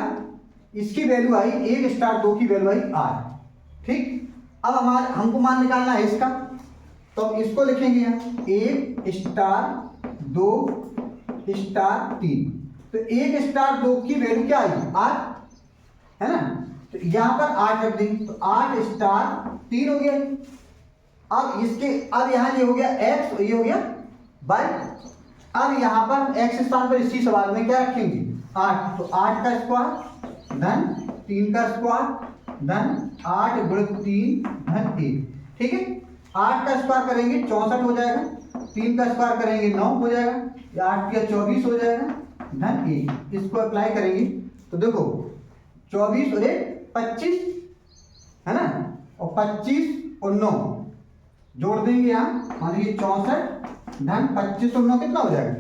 इसकी वैल्यू आई 1 स्टार 2 की वैल्यू आई 8, ठीक। अब हमको मान निकालना है इसका, तो हम इसको लिखेंगे यहाँ 1 स्टार 2 स्टार 3। तो 1 स्टार 2 की वैल्यू क्या आई 8 है ना, तो यहाँ पर 8 रख देंगे, तो 8 स्टार 3 हो गया। अब यहाँ ये हो गया x, ये हो गया y। अब यहाँ पर x स्थान पर इसी सवाल में क्या रखेंगे 8, तो 8 का स्क्वायर धन 3 का स्क्वायर धन 8 गुणित 3 धन 1, ठीक है। 8 का स्क्वायर करेंगे 64 हो जाएगा, 3 का स्क्वायर करेंगे 9 हो जाएगा, या 8 या 24 हो जाएगा धन 1। इसको अप्लाई करेंगे तो देखो 24 और 1 25 है ना, और 25 और 9 जोड़ देंगे यहाँ, मान लीजिए 64 धन 25 और 9 कितना हो जाएगा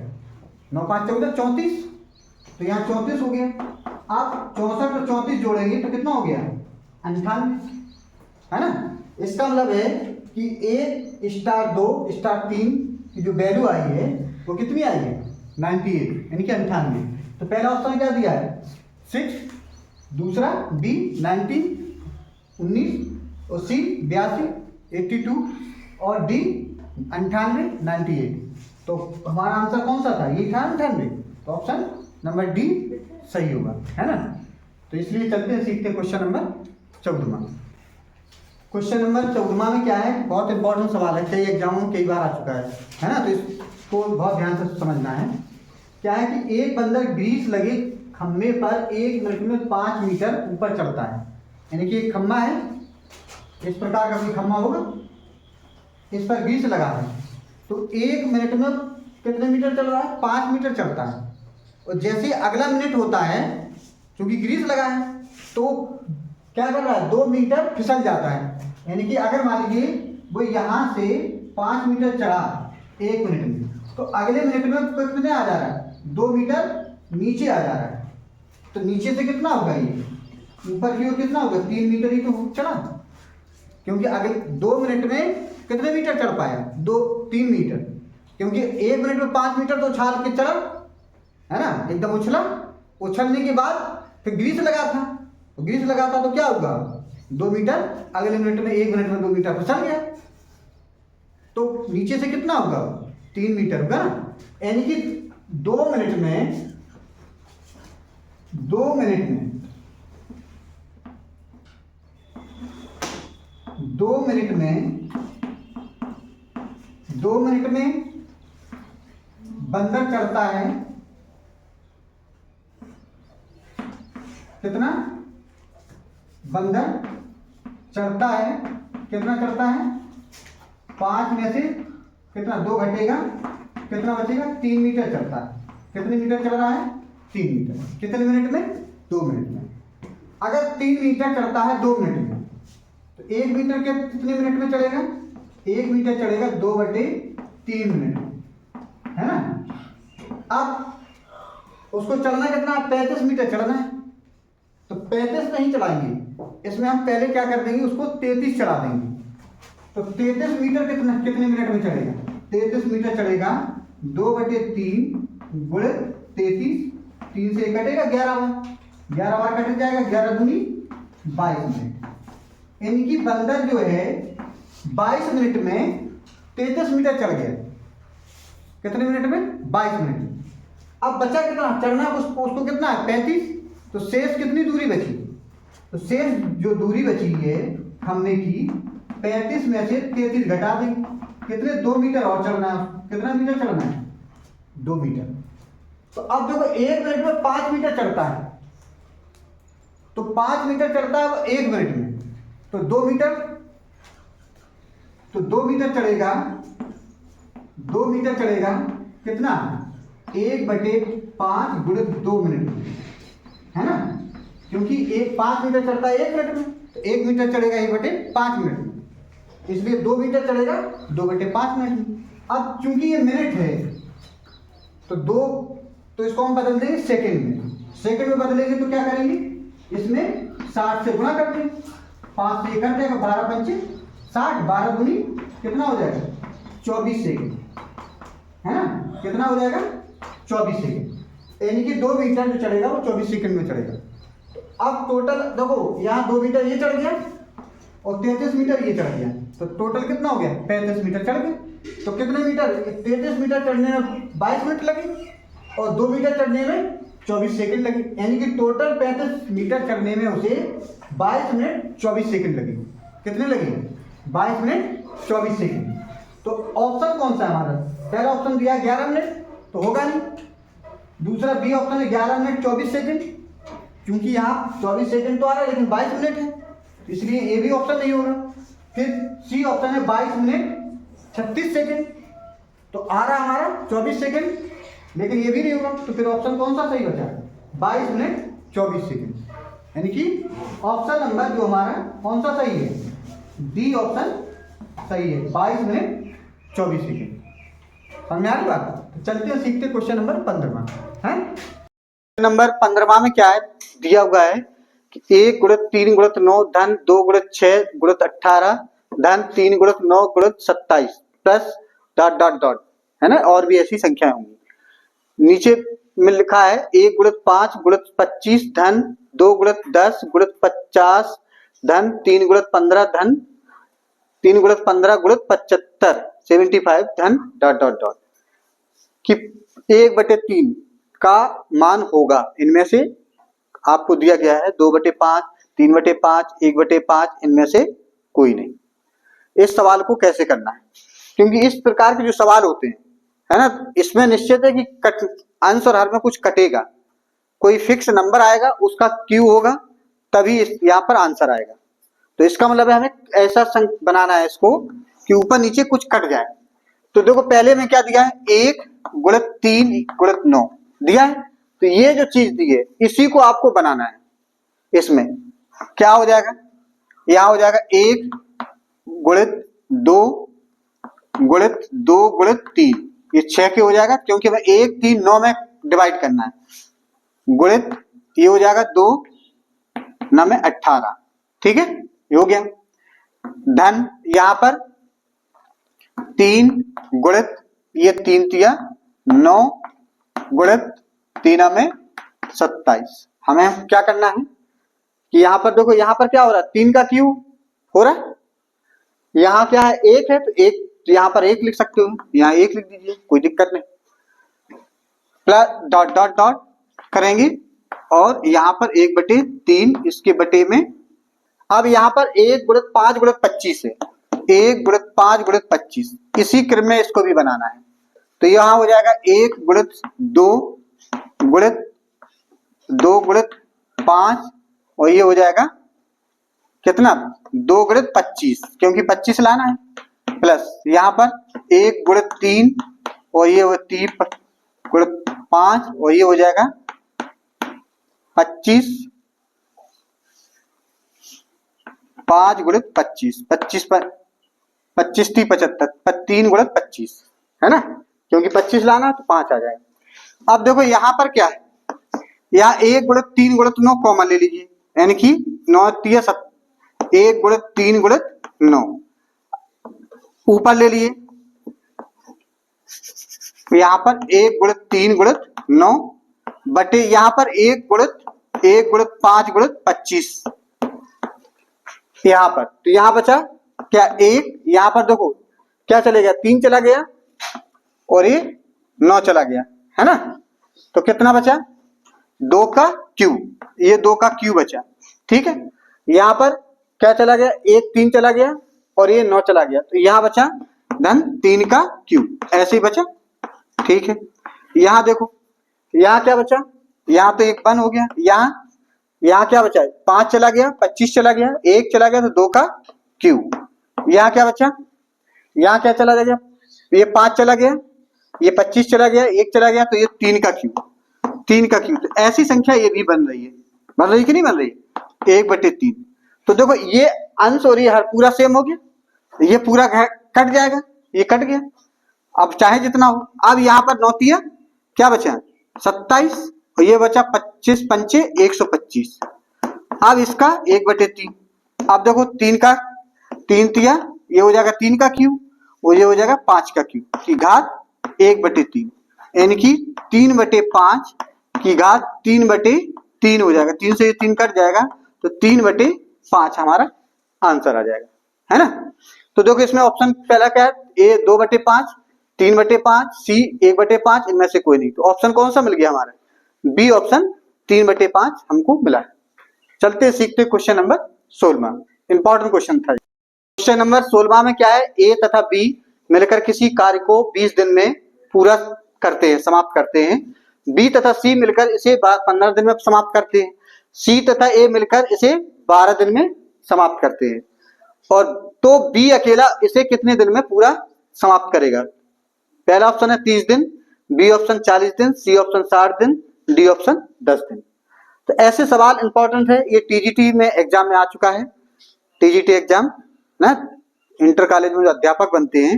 9 5 14 34, तो यहाँ 34 हो गया। आप 64 और 34 जोड़ेंगे तो कितना हो गया 98, है ना। इसका मतलब है कि 1 स्टार 2 स्टार 3 की जो वैल्यू आई है वो कितनी आई है 98, यानी कि 98। तो पहला ऑप्शन क्या दिया है 6, दूसरा बी 19 19 और सी 82 82 और डी 98 98। तो हमारा आंसर कौन सा था, ये था 98, तो ऑप्शन नंबर डी सही होगा, है ना। तो इसलिए चलते हैं सीखते हैं क्वेश्चन नंबर 14। क्वेश्चन नंबर 14 में क्या है, बहुत इंपॉर्टेंट सवाल है, कई एग्जामों में कई बार आ चुका है ना, तो इसको बहुत ध्यान से समझना है। क्या है कि एक बंदर ग्रीस लगे खम्भे पर 1 मिनट में 5 मीटर ऊपर चढ़ता है, यानी कि एक खम्भा है, इस प्रकार का भी खम्भा होगा, इस पर ग्रीस लगा है, तो 1 मिनट में कितने मीटर चल रहा है 5 मीटर चढ़ता है। और जैसे अगला मिनट होता है, क्योंकि ग्रीस लगा है तो क्या कर रहा है 2 मीटर फिसल जाता है, यानी कि अगर मान लीजिए वो यहाँ से 5 मीटर चढ़ा 1 मिनट में, तो अगले मिनट में कितने आ जा रहा है 2 मीटर नीचे आ जा रहा है, तो नीचे से कितना होगा ये ऊपर की ओर कितना होगा 3 मीटर ही तो चढ़ा, क्योंकि अगले 2 मिनट में कितने मीटर चढ़ पाया 3 मीटर, क्योंकि 1 मिनट में 5 मीटर तो उछाल के चढ़ा, है ना, एकदम उछला, उछलने के बाद फिर ग्रीस लगा था, तो ग्रीस लगा था तो क्या होगा 2 मीटर, अगले मिनट में 1 मिनट में 2 मीटर फिसल गया, तो नीचे से कितना होगा 3 मीटर होगा ना, यानी कि 2 मिनट में 2 मिनट में 2 मिनट में 2 मिनट में बंदर चढ़ता है कितना, बंदर चढ़ता है कितना चढ़ता है 5 में से कितना 2 घटेगा, कितना बचेगा 3 मीटर चढ़ता है। कितने मीटर चल रहा है 3 मीटर, कितने मिनट में 2 मिनट में। अगर 3 मीटर चढ़ता है 2 मिनट में, तो 1 मीटर के कितने मिनट में चढ़ेगा 1 मीटर चढ़ेगा 2/3 मिनट में, है ना। अब उसको चलना कितना 35 मीटर चढ़ना है, तो 35 नहीं चढ़ाएंगे, इसमें हम पहले क्या कर देंगे उसको 33 चढ़ा देंगे, तो 33 मीटर कितने मिनट में चढ़ेगा 33 मीटर चढ़ेगा 2/3 गुणित 33, 3 से कटेगा 11 बार कट जाएगा, 11 दूनी 22 मिनट, यानी कि बंदर जो है 22 मिनट में 33 मीटर चढ़ गया, कितने मिनट में 22 मिनट में। अब बचा कितना चढ़ना उसको कितना है 35, तो शेष कितनी दूरी बची, तो शेष जो दूरी बची है हमने की 35 में से 33 घटा देंगे, कितने 2 मीटर और चढ़ना है, कितना मीटर चढ़ना है 2 मीटर। तो अब देखो 1 मिनट में 5 मीटर चढ़ता है, तो 5 मीटर चढ़ता है 1 मिनट में, तो 2 मीटर, तो 2 मीटर चढ़ेगा 2 मीटर चढ़ेगा कितना 1/5 गुणित 2 मिनट में, है ना, क्योंकि 5 मीटर चढ़ता है 1 मिनट में, तो 1 मीटर चढ़ेगा 1/5 मिनट में, इसलिए 2 मीटर चढ़ेगा 2/5 मिनट में। अब चूंकि ये मिनट है तो इसको हम बदल देंगे सेकंड में, सेकंड में बदलेंगे तो क्या करेंगे इसमें 60 से गुणा कर देंगे, 5 से 1 कट जाएगा 12 पंचे 60, 12 दूनी कितना हो जाएगा 24 सेकंड, है ना, कितना हो जाएगा 24 सेकंड, यानी कि 2 मीटर जो चढ़ेगा वो 24 सेकंड में चढ़ेगा। तो अब टोटल देखो यहाँ 2 मीटर ये चढ़ गया और 33 मीटर ये चढ़ गया, तो टोटल कितना हो गया 35 मीटर चढ़ गए। तो कितने मीटर 33 मीटर चढ़ने में 22 मिनट लगे और 2 मीटर चढ़ने में 24 सेकंड लगे, यानी कि टोटल 35 मीटर चढ़ने में उसे 22 मिनट 24 सेकंड लगे। कितने लगे 22 मिनट 24 सेकंड। तो ऑप्शन कौन सा है हमारा? पहला ऑप्शन दिया 11 मिनट तो होगा नहीं। दूसरा बी ऑप्शन है 11 मिनट 24 सेकंड, क्योंकि यहाँ 24 सेकंड तो आ रहा है लेकिन 22 मिनट है, इसलिए ए भी ऑप्शन नहीं होगा। फिर सी ऑप्शन है 22 मिनट 36 सेकंड, तो आ रहा है हमारा 24 सेकंड, लेकिन ये भी नहीं होगा। तो फिर ऑप्शन कौन सा सही बचा? 22 मिनट 24 सेकंड, यानी कि ऑप्शन नंबर जो हमारा कौन सा सही है? डी ऑप्शन सही है, 22 मिनट 24 सेकंड। समझ आ रही बात? तो चलते हैं सीखते क्वेश्चन नंबर 15 है। नंबर 15 में क्या है दिया हुआ है कि 1 गुणित 3 गुणित 9 धन 2 गुणित 6 गुणित 18 धन 3 गुणित 9 गुणित 27 प्लस डॉट डॉट डॉट, है ना, और भी ऐसी संख्याएं होंगी। नीचे में लिखा है 1 गुणित 5 गुणित 25 धन 2 गुणित 10 गुणित 50 धन 3 गुणित 15 धन 3 गुणित 15 गुणित 75 75 धन डॉट डॉट डॉट कि 1/3 का मान होगा। इनमें से आपको दिया गया है 2/5, 3/5, 1/5, इनमें से कोई नहीं। इस सवाल को कैसे करना है, क्योंकि इस प्रकार के जो सवाल होते हैं, है ना, इसमें निश्चित है कि अंश और हर में कुछ कटेगा, कोई फिक्स नंबर आएगा, उसका क्यू होगा, तभी यहाँ पर आंसर आएगा। तो इसका मतलब है हमें ऐसा बनाना है इसको कि ऊपर नीचे कुछ कट जाए। तो देखो पहले में क्या दिया है, 1 गुणित 3 गुणित 9 दिया है, तो ये जो चीज दी है इसी को आपको बनाना है। इसमें क्या हो जाएगा, यहां हो जाएगा 1 गुणित 2 गुणित 2 गुणित 3, ये 6 के हो जाएगा, क्योंकि हमें 1 3 9 में डिवाइड करना है, गुणित ये हो जाएगा 2 9 में 18, ठीक है, ये हो गया। धन यहां पर 3 गुणित ये 3 तिया 9 गुणित 3 में 27। हमें क्या करना है कि यहां पर देखो, यहां पर क्या हो रहा है, 3 का क्यूब हो रहा है, यहां क्या है 1 है, तो 1 यहां पर 1 लिख सकते हो, यहां 1 लिख दीजिए, कोई दिक्कत नहीं। प्लस डॉट डॉट डॉट करेंगे और यहां पर 1/3 इसके बटे में। अब यहां पर 1 गुणित 5 गुणित 25 है, 1 गुणित 5 गुणित 25, इसी क्रम में इसको भी बनाना है। तो यहां हो जाएगा 1 गुणित 2 गुणित 2 गुणित 5, और ये हो जाएगा कितना, 2 गुणित 25, क्योंकि 25 लाना है, प्लस यहां पर 1 गुणित 3 और ये 3 गुणित 5, और ये हो जाएगा 25 5 गुणित 25, 25 पर 25 थी 75, 3 गुणित 25, है ना, क्योंकि 25 लाना तो 5 आ जाएगा। अब देखो यहां पर क्या है, यहाँ 1 गुणित 3 गुणित 9 कॉमन ले लीजिए, यानी कि 9 तिया 1 गुणित 3 गुणित 9 ऊपर ले लिए, यहाँ पर 1 गुणित 3 गुणित 9 बटे यहाँ पर 1 गुणित 5 गुणित 25 यहाँ पर, तो यहाँ बचा क्या 1, यहाँ पर देखो क्या चले गया, 3 चला गया और ये 9 चला गया, है ना, तो कितना बचा, 2 का क्यूब, ये 2 का क्यूब बचा, ठीक है। यहाँ पर क्या चला गया, 1 3 चला गया और ये 9 चला गया, तो यहाँ बचा धन 3 का क्यूब, ऐसे ही बचा, ठीक है। यहाँ देखो यहाँ क्या बचा, यहाँ तो 1 बंद हो गया, यहाँ क्या बचा, 5 चला गया, 25 चला गया, 1 चला गया, तो 2 का क्यूब। यहाँ क्या बचा, यहाँ क्या चला गया, ये 5 चला गया, ये 25 चला गया, 1 चला गया, तो ये 3 का क्यूब, 3 का क्यूब। तो ऐसी संख्या ये भी बन रही है कि नहीं बन रही, 1/3। तो देखो ये अंश और ये हर पूरा सेम हो गया, ये पूरा कट जाएगा, ये कट गया, अब चाहे जितना हो। अब यहाँ पर 9 तिया क्या बचा, 27, और ये बचा 25 पंचे 125। अब इसका 1/3, अब देखो 3 का 3 तिया ये हो जाएगा 3 का क्यूब, और ये हो जाएगा 5 का क्यूब की घात 1/3, यानी कि 3/5 की घात 3/3 हो जाएगा, 3 से ये 3 कट जाएगा, तो 3/5 हमारा आंसर आ जाएगा, है ना। तो देखो इसमें ऑप्शन पहला क्या है, ए 2/5, 3/5, सी 1/5, इनमें से कोई नहीं, तो ऑप्शन कौन सा मिल गया हमारा, बी ऑप्शन 3/5 हमको मिला। चलते सीखते क्वेश्चन नंबर 16, इंपॉर्टेंट क्वेश्चन था। क्वेश्चन नंबर 16 में क्या है, ए तथा बी मिलकर किसी कार्य को 20 दिन में पूरा करते हैं, समाप्त करते हैं। बी तथा सी मिलकर इसे 15 दिन में समाप्त करते हैं। सी तथा ए मिलकर इसे 12 दिन में समाप्त करते हैं। और तो बी अकेला इसे कितने दिन में पूरा समाप्त करेगा? पहला ऑप्शन है 30 दिन, बी ऑप्शन 40 दिन, सी ऑप्शन 60 दिन, डी ऑप्शन 10 दिन। तो ऐसे सवाल इंपॉर्टेंट है, ये टीजीटी में एग्जाम में आ चुका है। टीजीटी एग्जाम ना, इंटर कॉलेज में जो अध्यापक बनते हैं,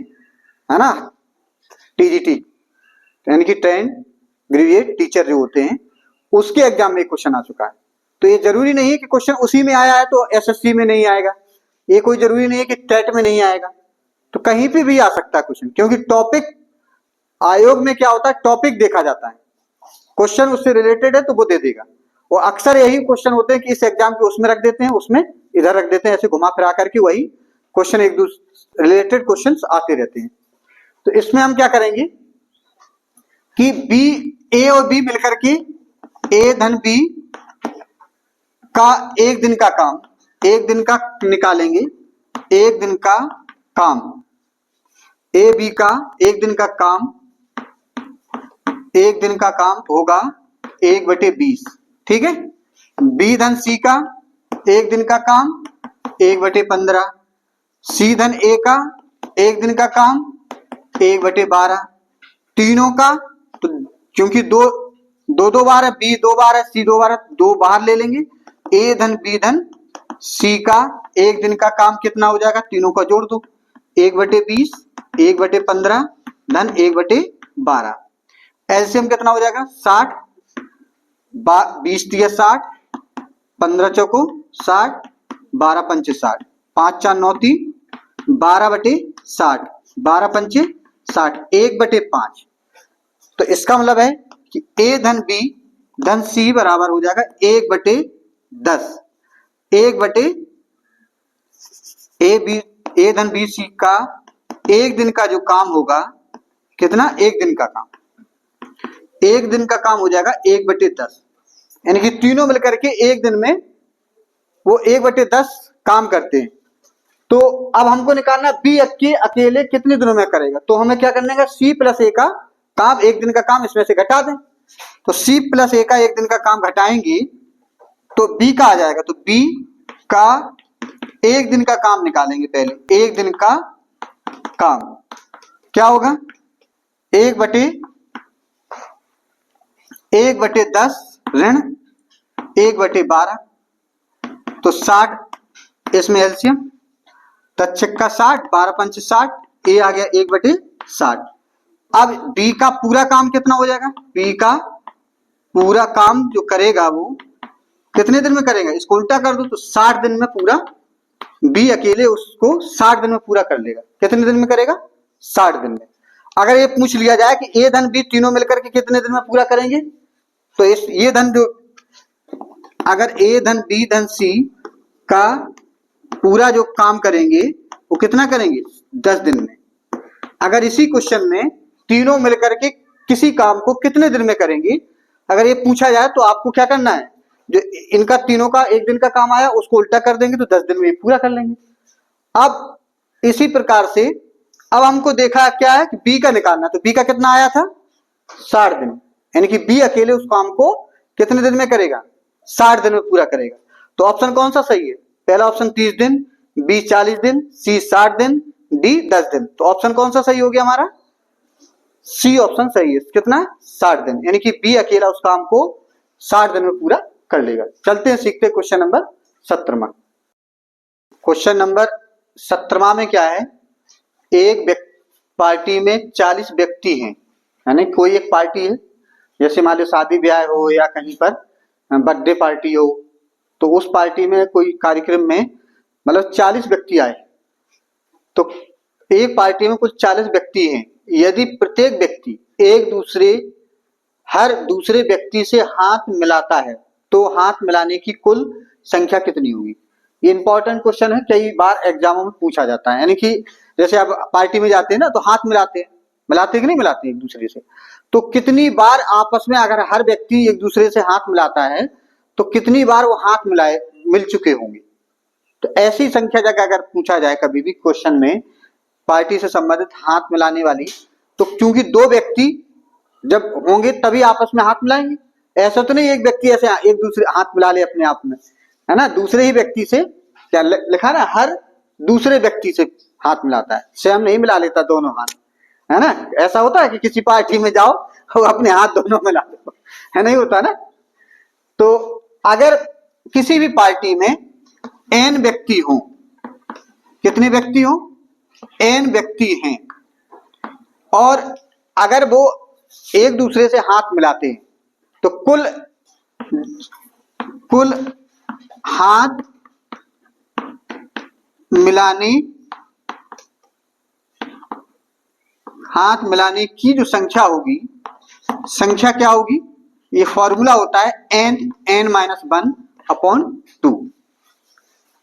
है ना, टीजीटी यानी कि ट्रेंड ग्रेजुएट टीचर जो होते हैं, उसके एग्जाम में क्वेश्चन आ चुका है। तो ये जरूरी नहीं है कि क्वेश्चन उसी में आया है तो एसएससी में नहीं आएगा, ये कोई जरूरी नहीं है कि टेट में नहीं आएगा, तो कहीं पे भी आ सकता है क्वेश्चन, क्योंकि टॉपिक आयोग में क्या होता है, टॉपिक देखा जाता है, क्वेश्चन उससे रिलेटेड है तो वो दे देगा। और अक्सर यही क्वेश्चन होते हैं कि इस एग्जाम के उसमें रख देते हैं, उसमें इधर रख देते हैं, ऐसे घुमा फिरा करके वही क्वेश्चन एक दूसरे रिलेटेड क्वेश्चंस आते रहते हैं। तो इसमें हम क्या करेंगे कि बी, ए और बी मिलकर के ए धन बी का एक दिन का काम, एक दिन का निकालेंगे, एक दिन का काम, ए बी का एक दिन का काम, एक दिन का काम होगा 1/20, ठीक है। बी धन सी का एक दिन का काम 1/15, सी धन ए का एक दिन का काम 1/12, तीनों का, तो क्योंकि दो बार है, बी 2 बार है, सी 2 बार है, 2 बाहर ले लेंगे। ए धन बी धन सी का एक दिन का काम कितना हो जाएगा, तीनों का जोड़ दो, 1/20, 1/15 धन 1/12। एलसीएम कितना हो जाएगा 60, 20 दिया 60, 15 चौको 60, 12 पंचे 60, 5 4 9 3, 12/60, 12 पंचे 60, 1/5। तो इसका मतलब है कि ए धन बी धन सी बराबर हो जाएगा 1/10, 1/, ए धन बी सी का एक दिन का जो काम होगा कितना, एक दिन का काम, एक दिन का काम हो जाएगा 1/10, यानी कि तीनों मिलकर के एक दिन में वो 1/10 काम करते हैं। तो अब हमको निकालना बी अकेले कितने दिनों में करेगा, तो हमें क्या करने का, सी प्लस ए का काम, एक दिन का काम इसमें से घटा दें, तो सी प्लस ए का एक दिन का काम घटाएंगे तो बी का आ जाएगा। तो बी का एक दिन का काम निकालेंगे, पहले एक दिन का काम क्या होगा, 1/10 ऋण 1/12, तो 60, इसमें एलसीएम तत्छक्का 60, 12 पंच 60, ए आ गया 1/60। अब बी का पूरा काम कितना हो जाएगा, बी का पूरा काम जो करेगा वो कितने दिन में करेगा, इसको उल्टा कर दो तो 60 दिन में पूरा, बी अकेले उसको 60 दिन में पूरा कर लेगा। कितने दिन में करेगा, 60 दिन में। अगर ये पूछ लिया जाए कि ए धन बी तीनों मिलकर के कितने दिन में पूरा करेंगे, तो ये धन जो, अगर ए धन बी धन सी का पूरा जो काम करेंगे वो कितना करेंगे, 10 दिन में। अगर इसी क्वेश्चन में तीनों मिलकर के किसी काम को कितने दिन में करेंगे, अगर ये पूछा जाए तो आपको क्या करना है, जो इनका तीनों का एक दिन का काम आया उसको उल्टा कर देंगे तो 10 दिन में पूरा कर लेंगे। अब इसी प्रकार से अब हमको देखा क्या है कि बी का निकालना, तो बी का कितना आया था 60 दिन, यानी कि बी अकेले उस काम को कितने दिन में करेगा, 60 दिन में पूरा करेगा। तो ऑप्शन कौन सा सही है, पहला ऑप्शन 30 दिन, बी 40 दिन, सी 60 दिन, डी 10 दिन। तो ऑप्शन कौन सा सही हो गया हमारा, सी ऑप्शन सही है, कितना 60 दिन, यानी कि बी अकेला उस काम को 60 दिन में पूरा कर लेगा। चलते हैं सीखते क्वेश्चन नंबर 17। क्वेश्चन नंबर 17 में क्या है, एक पार्टी में 40 व्यक्ति हैं, यानी कोई एक पार्टी है, जैसे मान लो शादी ब्याह हो या कहीं पर बर्थडे पार्टी हो, तो उस पार्टी में कोई कार्यक्रम में मतलब 40 व्यक्ति आए, तो एक पार्टी में कुछ 40 व्यक्ति हैं, यदि प्रत्येक व्यक्ति हर दूसरे व्यक्ति से हाथ मिलाता है तो हाथ मिलाने की कुल संख्या कितनी होगी। ये इंपॉर्टेंट क्वेश्चन है, कई बार एग्जामों में पूछा जाता है। यानी कि जैसे आप पार्टी में जाते हैं ना, तो हाथ मिलाते हैं कि नहीं मिलाते एक दूसरे से, तो कितनी बार आपस में अगर हर व्यक्ति एक दूसरे से हाथ मिलाता है तो कितनी बार वो हाथ मिल चुके होंगे। तो ऐसी संख्या जगह अगर पूछा जाए कभी भी क्वेश्चन में पार्टी से संबंधित हाथ मिलाने वाली, तो क्योंकि दो व्यक्ति जब होंगे तभी आपस में हाथ मिलाएंगे, ऐसा तो नहीं एक व्यक्ति ऐसे एक दूसरे हाथ मिला ले अपने आप में, है ना, दूसरे ही व्यक्ति से, क्या लिखा ना, हर दूसरे व्यक्ति से हाथ मिलाता है, स्वयं नहीं मिला लेता दोनों हाथ, है ना। ऐसा होता है कि किसी पार्टी में जाओ और अपने हाथ दोनों मिला दो, है, नहीं होता ना। तो अगर किसी भी पार्टी में n व्यक्ति हो, कितने व्यक्ति हो, n व्यक्ति हैं, और अगर वो एक दूसरे से हाथ मिलाते हैं तो कुल हाथ मिलाने की जो संख्या होगी, संख्या क्या होगी, ये फॉर्मूला होता है n(n-1/2).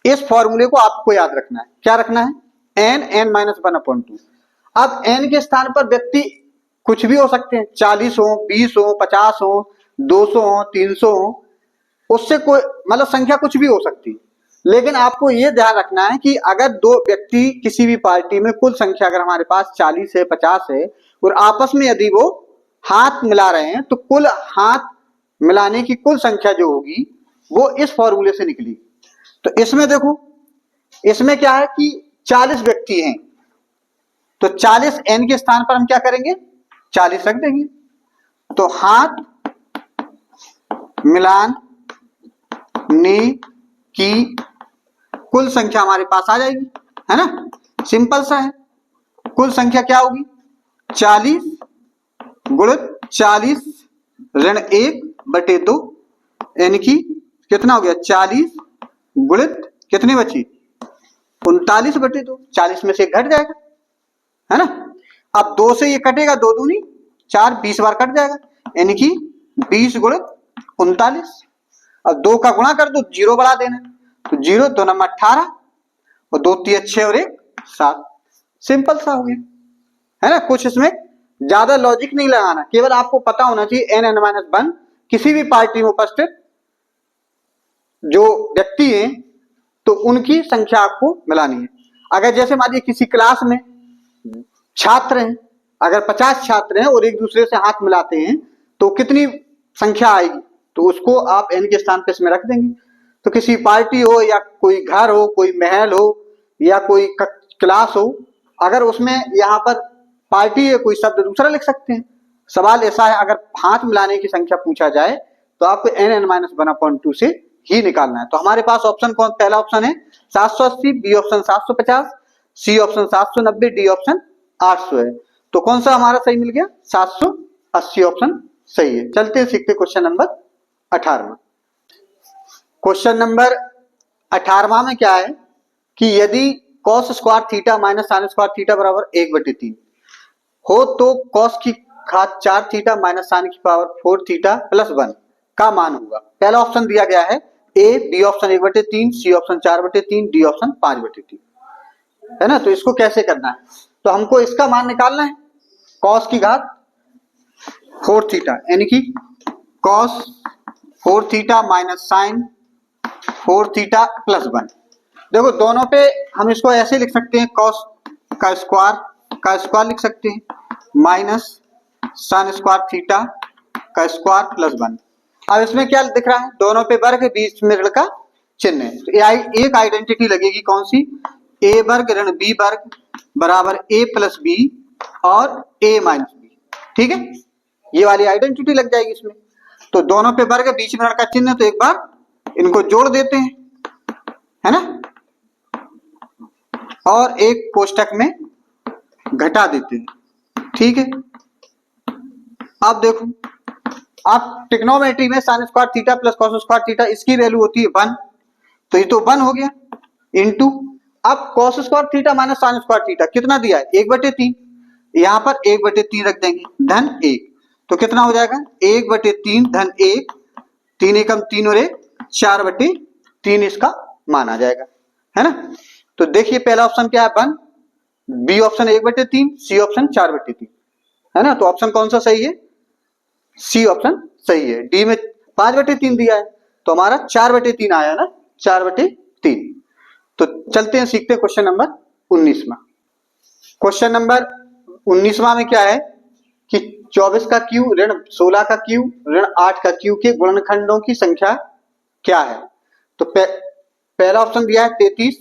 इस फॉर्मूले को आपको याद रखना है, क्या रखना है, n(n-1/2). अब n के स्थान पर व्यक्ति कुछ भी हो सकते हैं, 40 हो, 20 हो, 50 हो, 200 हो, 300 हो, उससे कोई मतलब संख्या कुछ भी हो सकती है। लेकिन आपको ये ध्यान रखना है कि अगर दो व्यक्ति किसी भी पार्टी में कुल संख्या अगर हमारे पास 40 है, 50 है, और आपस में यदि वो हाथ मिला रहे हैं तो कुल हाथ मिलाने की कुल संख्या जो होगी वो इस फॉर्मूले से निकली। तो इसमें देखो, इसमें क्या है कि 40 व्यक्ति हैं, तो 40 n के स्थान पर हम क्या करेंगे, 40 रख देंगे, तो हाथ मिलाने की कुल संख्या हमारे पास आ जाएगी, है ना, सिंपल सा है। कुल संख्या क्या होगी, 40 गुणित 40 ऋण 1/2, यानी कि कितना हो गया, 40 गुणित कितनी बची, 39/2, 40 में से एक घट जाएगा, है ना। अब 2 से ये कटेगा, 2 दूनी 4, 20 बार कट जाएगा, यानी कि 20 गुणित 39। अब 2 का गुणा कर दो, 0 बढ़ा देना, तो 0 2 नंबर 18 और 2 3 6 और 1 7, सिंपल सा हो गया, है ना। कुछ इसमें ज्यादा लॉजिक नहीं लगाना, केवल आपको पता होना चाहिए n(n-1) किसी भी पार्टी में उपस्थित जो व्यक्ति हैं तो उनकी संख्या आपको मिलानी है। अगर जैसे मान लीजिए किसी क्लास में छात्र हैं, अगर 50 छात्र हैं और एक दूसरे से हाथ मिलाते हैं तो कितनी संख्या आएगी, तो उसको आप n के स्थान पे इसमें रख देंगे। तो किसी पार्टी हो या कोई घर हो, कोई महल हो या कोई क्लास हो, अगर उसमें यहाँ पर पार्टी है कोई शब्द दूसरा लिख सकते हैं। सवाल ऐसा है, अगर हाथ मिलाने की संख्या पूछा जाए तो आपको n(n-1/2) से ही निकालना है। तो हमारे पास ऑप्शन कौन, पहला ऑप्शन है 780, B option 750, C option 790, D option 800 है। तो कौन सा हमारा सही मिल गया, 780 ऑप्शन सही है। चलते हैं सीखते क्वेश्चन नंबर 18। क्वेश्चन नंबर 18 में क्या है कि यदि cos square theta minus sine square theta बराबर 1/3 हो तो cos की घात 4 थीटा माइनस साइन की पावर 4 थीटा प्लस 1 का मान होगा। पहला ऑप्शन दिया गया है A, B option 1/3, C option 4/3, D option 5/3, है ना। तो इसको कैसे करना है, तो हमको इसका मान निकालना है, cos की घात 4 थीटा, यानी कि cos 4 theta minus sine 4 theta plus 1। देखो दोनों पे हम इसको ऐसे लिख सकते हैं, cos का स्क्वायर लिख सकते हैं, माइनस साइन स्क्वायर थीटा का स्क्वायर प्लस 1। अब इसमें क्या दिख रहा है, दोनों पे वर्ग, बीच में ऋण का चिन्ह है, तो एक आइडेंटिटी लगेगी, कौन सी, a वर्ग ऋण b वर्ग बराबर a प्लस b और a माइनस b, ठीक है, ये वाली आइडेंटिटी लग जाएगी इसमें। तो दोनों पे वर्ग, बीच में ऋण का चिन्ह, तो एक बार इनको जोड़ देते हैं, है ना, और एक कोष्टक में घटा देते हैं, ठीक है। अब देखो, आप ट्रिग्नोमेट्री में sign square theta plus cos square theta, इसकी वैल्यू होती है 1, तो ये तो 1 हो गया, इनटू अब cos square theta minus sine square theta कितना दिया है, 1/3, यहां पर 1/3 रख देंगे, धन 1, तो कितना हो जाएगा 1/3 धन 1, 3 एकम 3 और 1 4/3 इसका मान आ जाएगा, है ना। तो देखिए पहला ऑप्शन क्या है 1, बी ऑप्शन 1/3, सी ऑप्शन 4/3, है ना। तो ऑप्शन कौन सा सही है, सी ऑप्शन सही है। डी में 5/3 दिया है तो हमारा 4/3 आया ना, 4/3। तो चलते हैं, सीखते हैं क्वेश्चन नंबर 19वां। क्वेश्चन नंबर 19वां में क्या है कि 24 का क्यू ऋण 16 का क्यू ऋण 8 का क्यू के गुणनखंडों की संख्या क्या है। तो पहला ऑप्शन दिया है 33,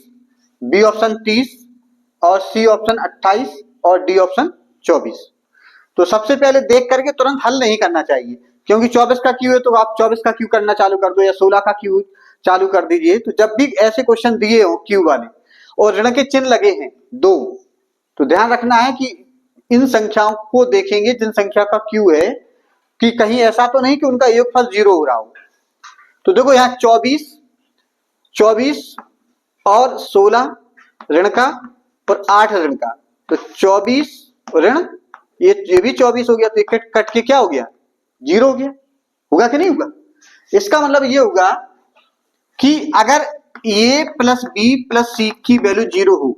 बी ऑप्शन 30 और सी ऑप्शन 28 और डी ऑप्शन 24। तो सबसे पहले देख करके तुरंत हल नहीं करना चाहिए, क्योंकि 24 का क्यू है तो आप 24 का क्यू करना चालू कर दो या 16 का क्यू चालू कर दीजिए। तो जब भी ऐसे क्वेश्चन दिए हो क्यू वाले और ऋण के चिन्ह लगे हैं दो, तो ध्यान रखना है कि इन संख्याओं को देखेंगे जिन संख्या का क्यू है कि कहीं ऐसा तो नहीं कि उनका योगफल 0 हो रहा हो। तो देखो यहाँ 24 और 16 ऋण का और 8 ऋण का, तो 24 ऋण ये भी 24 हो गया, तो कट के क्या हो गया 0 हो गया। होगा कि नहीं होगा? इसका मतलब ये होगा कि अगर a plus B plus C की वैल्यू 0 हो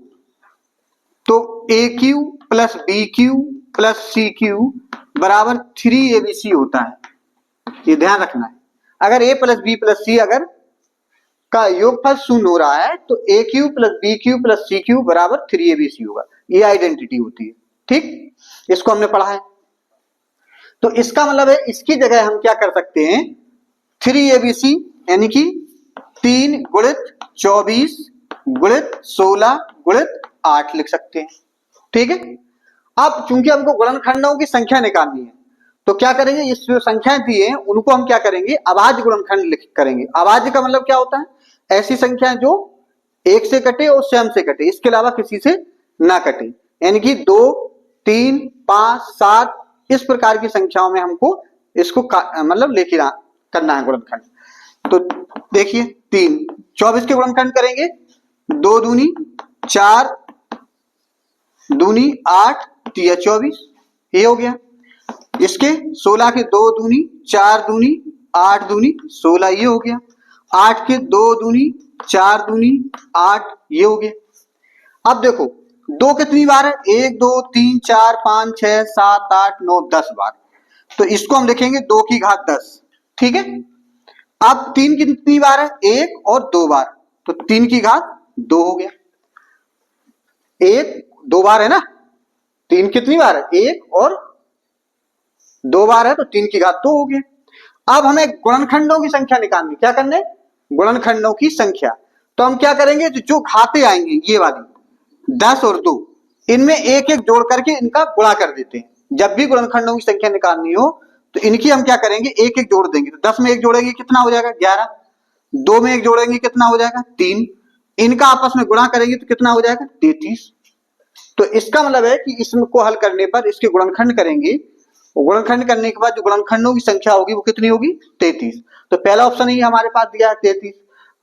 तो A cube plus B cube plus C cube बराबर 3abc होता है। ये ध्यान रखना है। अगर a plus B plus C अगर का योगफल 0 हो रहा है तो A cube plus B cube plus C cube बराबर 3abc होगा। ये आइडेंटिटी होती है, ठीक, इसको हमने पढ़ा है। तो इसका मतलब है इसकी जगह हम क्या कर सकते हैं 3abc यानी कि 3 गुणित 24 गुणित 16 गुणित 8 लिख सकते हैं, ठीक है। अब चूंकि हमको गुणनखंडों की संख्या निकालनी है तो क्या करेंगे, इस जो संख्याएं दी हैं उनको हम क्या करेंगे अभाज्य गुणनखंड लिख करेंगे। अभाज्य का मतलब क्या होता है, ऐसी संख्याएं जो एक से कटे और स्वयं से कटे, इसके अलावा किसी से ना कटे, यानी कि 2 3 5 7 इस प्रकार की संख्याओं में हमको इसको मतलब लेके करना है गुणनखंड। तो देखिए 3 24 के गुणनखंड करेंगे, 2 दूनी 4 दूनी 8 3 24, ये हो गया। इसके 16 के 2 दूनी 4 दूनी 8 दूनी 16, ये हो गया। 8 के 2 दूनी 4 दूनी 8, ये हो गया। अब देखो 2 कितनी बार है, 1 2 3 4 5 6 7 8 9 10 बार, तो इसको हम लिखेंगे 2 की घात 10, ठीक है। अब 3 कितनी बार है, 1 और 2 बार, तो 3 की घात 2 हो गया। 1 2 बार है ना, 3 कितनी बार है, 1 और 2 बार है, तो 3 की घात 2 हो गया। अब हमें गुणनखंडों की संख्या निकालनी, क्या करने गुणनखंडों की संख्या। तो हम क्या करेंगे, जो घाते आएंगे ये वाली 10 और 2, इनमें एक एक जोड़ करके इनका गुणा कर देते हैं। जब भी गुणनखंडों की संख्या निकालनी हो तो इनकी हम क्या करेंगे एक एक जोड़ देंगे। तो 10 में एक जोड़ेंगे कितना हो जाएगा 11, 2 में एक जोड़ेंगे कितना हो जाएगा 3, इनका आपस में गुणा करेंगे तो कितना हो जाएगा 33। तो इसका मतलब है कि इसको हल करने पर इसके गुणनखंड करेंगे, गुणनखंड करने के बाद जो गुणनखंडों की संख्या होगी वो कितनी होगी 33। तो पहला ऑप्शन ही हमारे पास दिया है 33,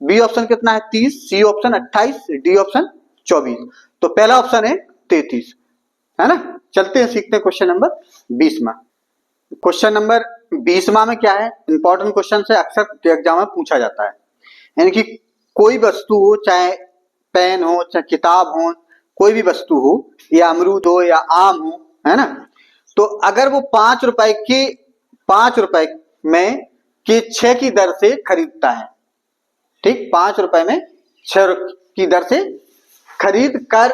बी ऑप्शन कितना है 30, सी ऑप्शन 28, डी ऑप्शन 24। तो पहला ऑप्शन है 33, है ना। चलते हैं, सीखते हैं क्वेश्चन नंबर 20वां। क्वेश्चन नंबर 20वां में क्या है, इंपॉर्टेंट क्वेश्चन से अक्सर एग्जाम में पूछा जाता है। यानी कि कोई वस्तु हो, चाहे पेन हो चाहे किताब हो, कोई भी वस्तु हो, या अमरूद हो या आम हो, है ना। तो अगर वो 5 रुपए में के 6 की दर से खरीदता है, ठीक, 5 रुपए में 6 की दर से खरीद कर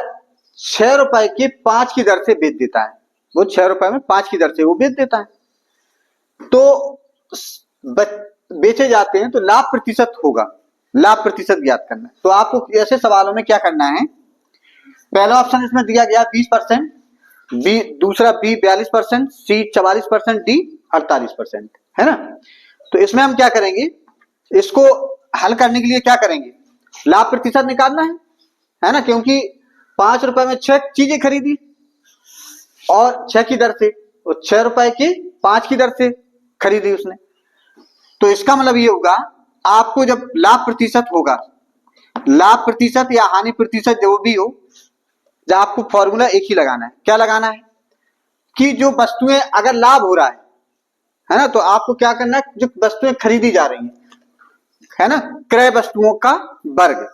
6 रुपए के 5 की दर से बेच देता है, वो 6 रुपए में 5 की दर से वो बेच देता है। तो बेचे जाते हैं तो लाभ प्रतिशत होगा, लाभ प्रतिशत ज्ञात करना है। तो आपको ऐसे सवालों में क्या करना है, पहला ऑप्शन इसमें दिया गया 20%, बी दूसरा बी 42%, सी 44%, डी 48%, है ना। तो इसमें हम क्या करेंगे, इसको हल करने के लिए क्या करेंगे, लाभ प्रतिशत निकालना है ना, क्योंकि 5 रुपए में 6 चीजें खरीदी और 6 की दर से, और 6 रुपए की 5 की दर से खरीदी उसने। तो इसका मतलब ये होगा आपको जब लाभ प्रतिशत होगा, लाभ प्रतिशत या हानि प्रतिशत जो भी हो, जब आपको फॉर्मूला एक ही लगाना है। क्या लगाना है कि जो वस्तुएं अगर लाभ हो रहा है ना, तो आपको क्या करना है, जो वस्तुएं खरीदी जा रही है ना, क्रय वस्तुओं का वर्ग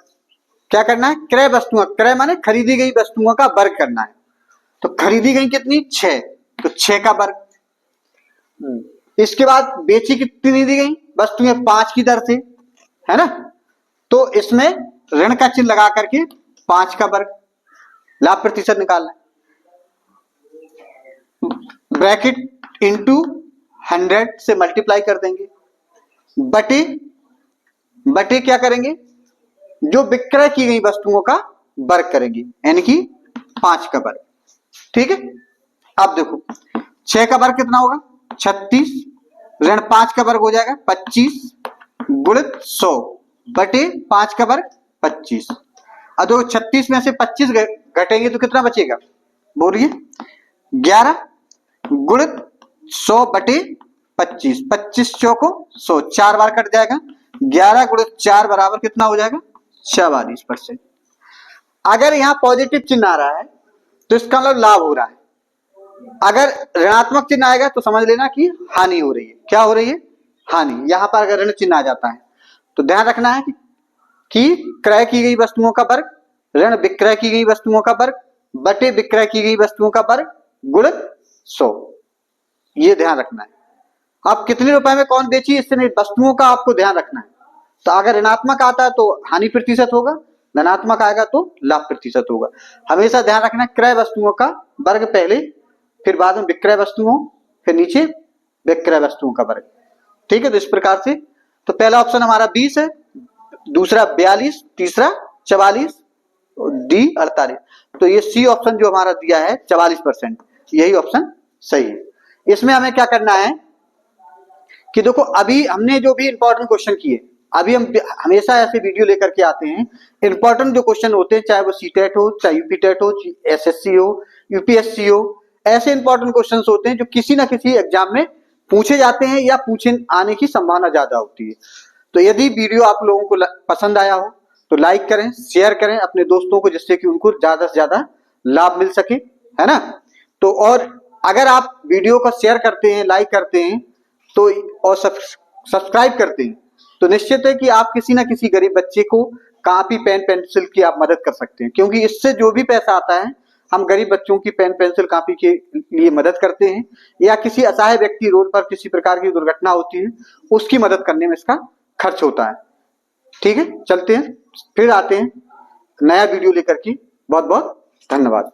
क्या करना है, क्रय वस्तुओं, क्रय माने खरीदी गई वस्तुओं का वर्ग करना है। तो खरीदी गई कितनी 6, तो 6 का वर्ग। इसके बाद बेची कितनी दी गई वस्तुएं 5 की दर से, है ना, तो इसमें ऋण का चिन्ह लगा करके 5 का वर्ग, लाभ प्रतिशत निकालना है, ब्रैकेट इंटू 100 से मल्टीप्लाई कर देंगे, बटे क्या करेंगे, जो विक्रय की गई वस्तुओं का वर्ग करेंगे, यानी कि 5 का वर्ग। ठीक है, अब देखो 6 का वर्ग कितना होगा 36, ऋण 5 का वर्ग हो जाएगा 25 गुणित 100 बटे 5 का वर्ग 25। अब देखो 36 में से 25 घटेंगे तो कितना बचेगा, बोलिए 11 गुणित 100 बटे 25, 25 चौको 100, 4 बार कट जाएगा, 11 गुणित 4 बराबर कितना हो जाएगा 44%। अगर यहाँ पॉजिटिव चिन्ह आ रहा है तो इसका मतलब लाभ हो रहा है, अगर ऋणात्मक चिन्ह आएगा तो समझ लेना कि हानि हो रही है। क्या हो रही है, हानि। यहां पर अगर ऋण चिन्ह आ जाता है तो ध्यान रखना है कि क्रय की गई वस्तुओं का वर्ग ऋण विक्रय की गई वस्तुओं का वर्ग बटे विक्रय की गई वस्तुओं का वर्ग गुणित 100, ये ध्यान रखना है। अब कितने रुपए में कौन बेची इससे नहीं, वस्तुओं का आपको ध्यान रखना है। तो अगर ऋणात्मक आता है तो हानि प्रतिशत होगा, धनात्मक आएगा तो लाभ प्रतिशत होगा। हमेशा ध्यान रखना क्रय वस्तुओं का वर्ग पहले, फिर बाद में विक्रय वस्तुओं, फिर नीचे विक्रय वस्तुओं का वर्ग। ठीक है, तो इस प्रकार से तो पहला ऑप्शन हमारा 20 है, दूसरा 42, तीसरा 44, डी 48। तो ये सी ऑप्शन जो हमारा दिया है 44%, यही ऑप्शन सही है। इसमें हमें क्या करना है कि देखो अभी हमने जो भी इंपॉर्टेंट क्वेश्चन किए, अभी हम हमेशा ऐसे वीडियो लेकर के आते हैं, इंपॉर्टेंट जो क्वेश्चन होते हैं, चाहे वो सीटेट हो, चाहे यूपीटेट हो, एसएससी हो, यूपीएससी हो, ऐसे इंपॉर्टेंट क्वेश्चंस होते हैं जो किसी ना किसी एग्जाम में पूछे जाते हैं या पूछे आने की संभावना ज्यादा होती है। तो यदि वीडियो आप लोगों को पसंद आया हो तो लाइक करें, शेयर करें अपने दोस्तों को, जिससे कि उनको ज्यादा से ज्यादा लाभ मिल सके, है ना। तो और अगर आप वीडियो को शेयर करते हैं, लाइक करते हैं तो और सब्सक्राइब करते हैं तो निश्चित है कि आप किसी ना किसी गरीब बच्चे को कॉपी पेन पेंसिल की आप मदद कर सकते हैं, क्योंकि इससे जो भी पैसा आता है हम गरीब बच्चों की पेन पेंसिल कॉपी के लिए मदद करते हैं, या किसी असहाय व्यक्ति रोड पर किसी प्रकार की दुर्घटना होती है उसकी मदद करने में इसका खर्च होता है। ठीक है, चलते हैं, फिर आते हैं नया वीडियो लेकर के। बहुत बहुत धन्यवाद।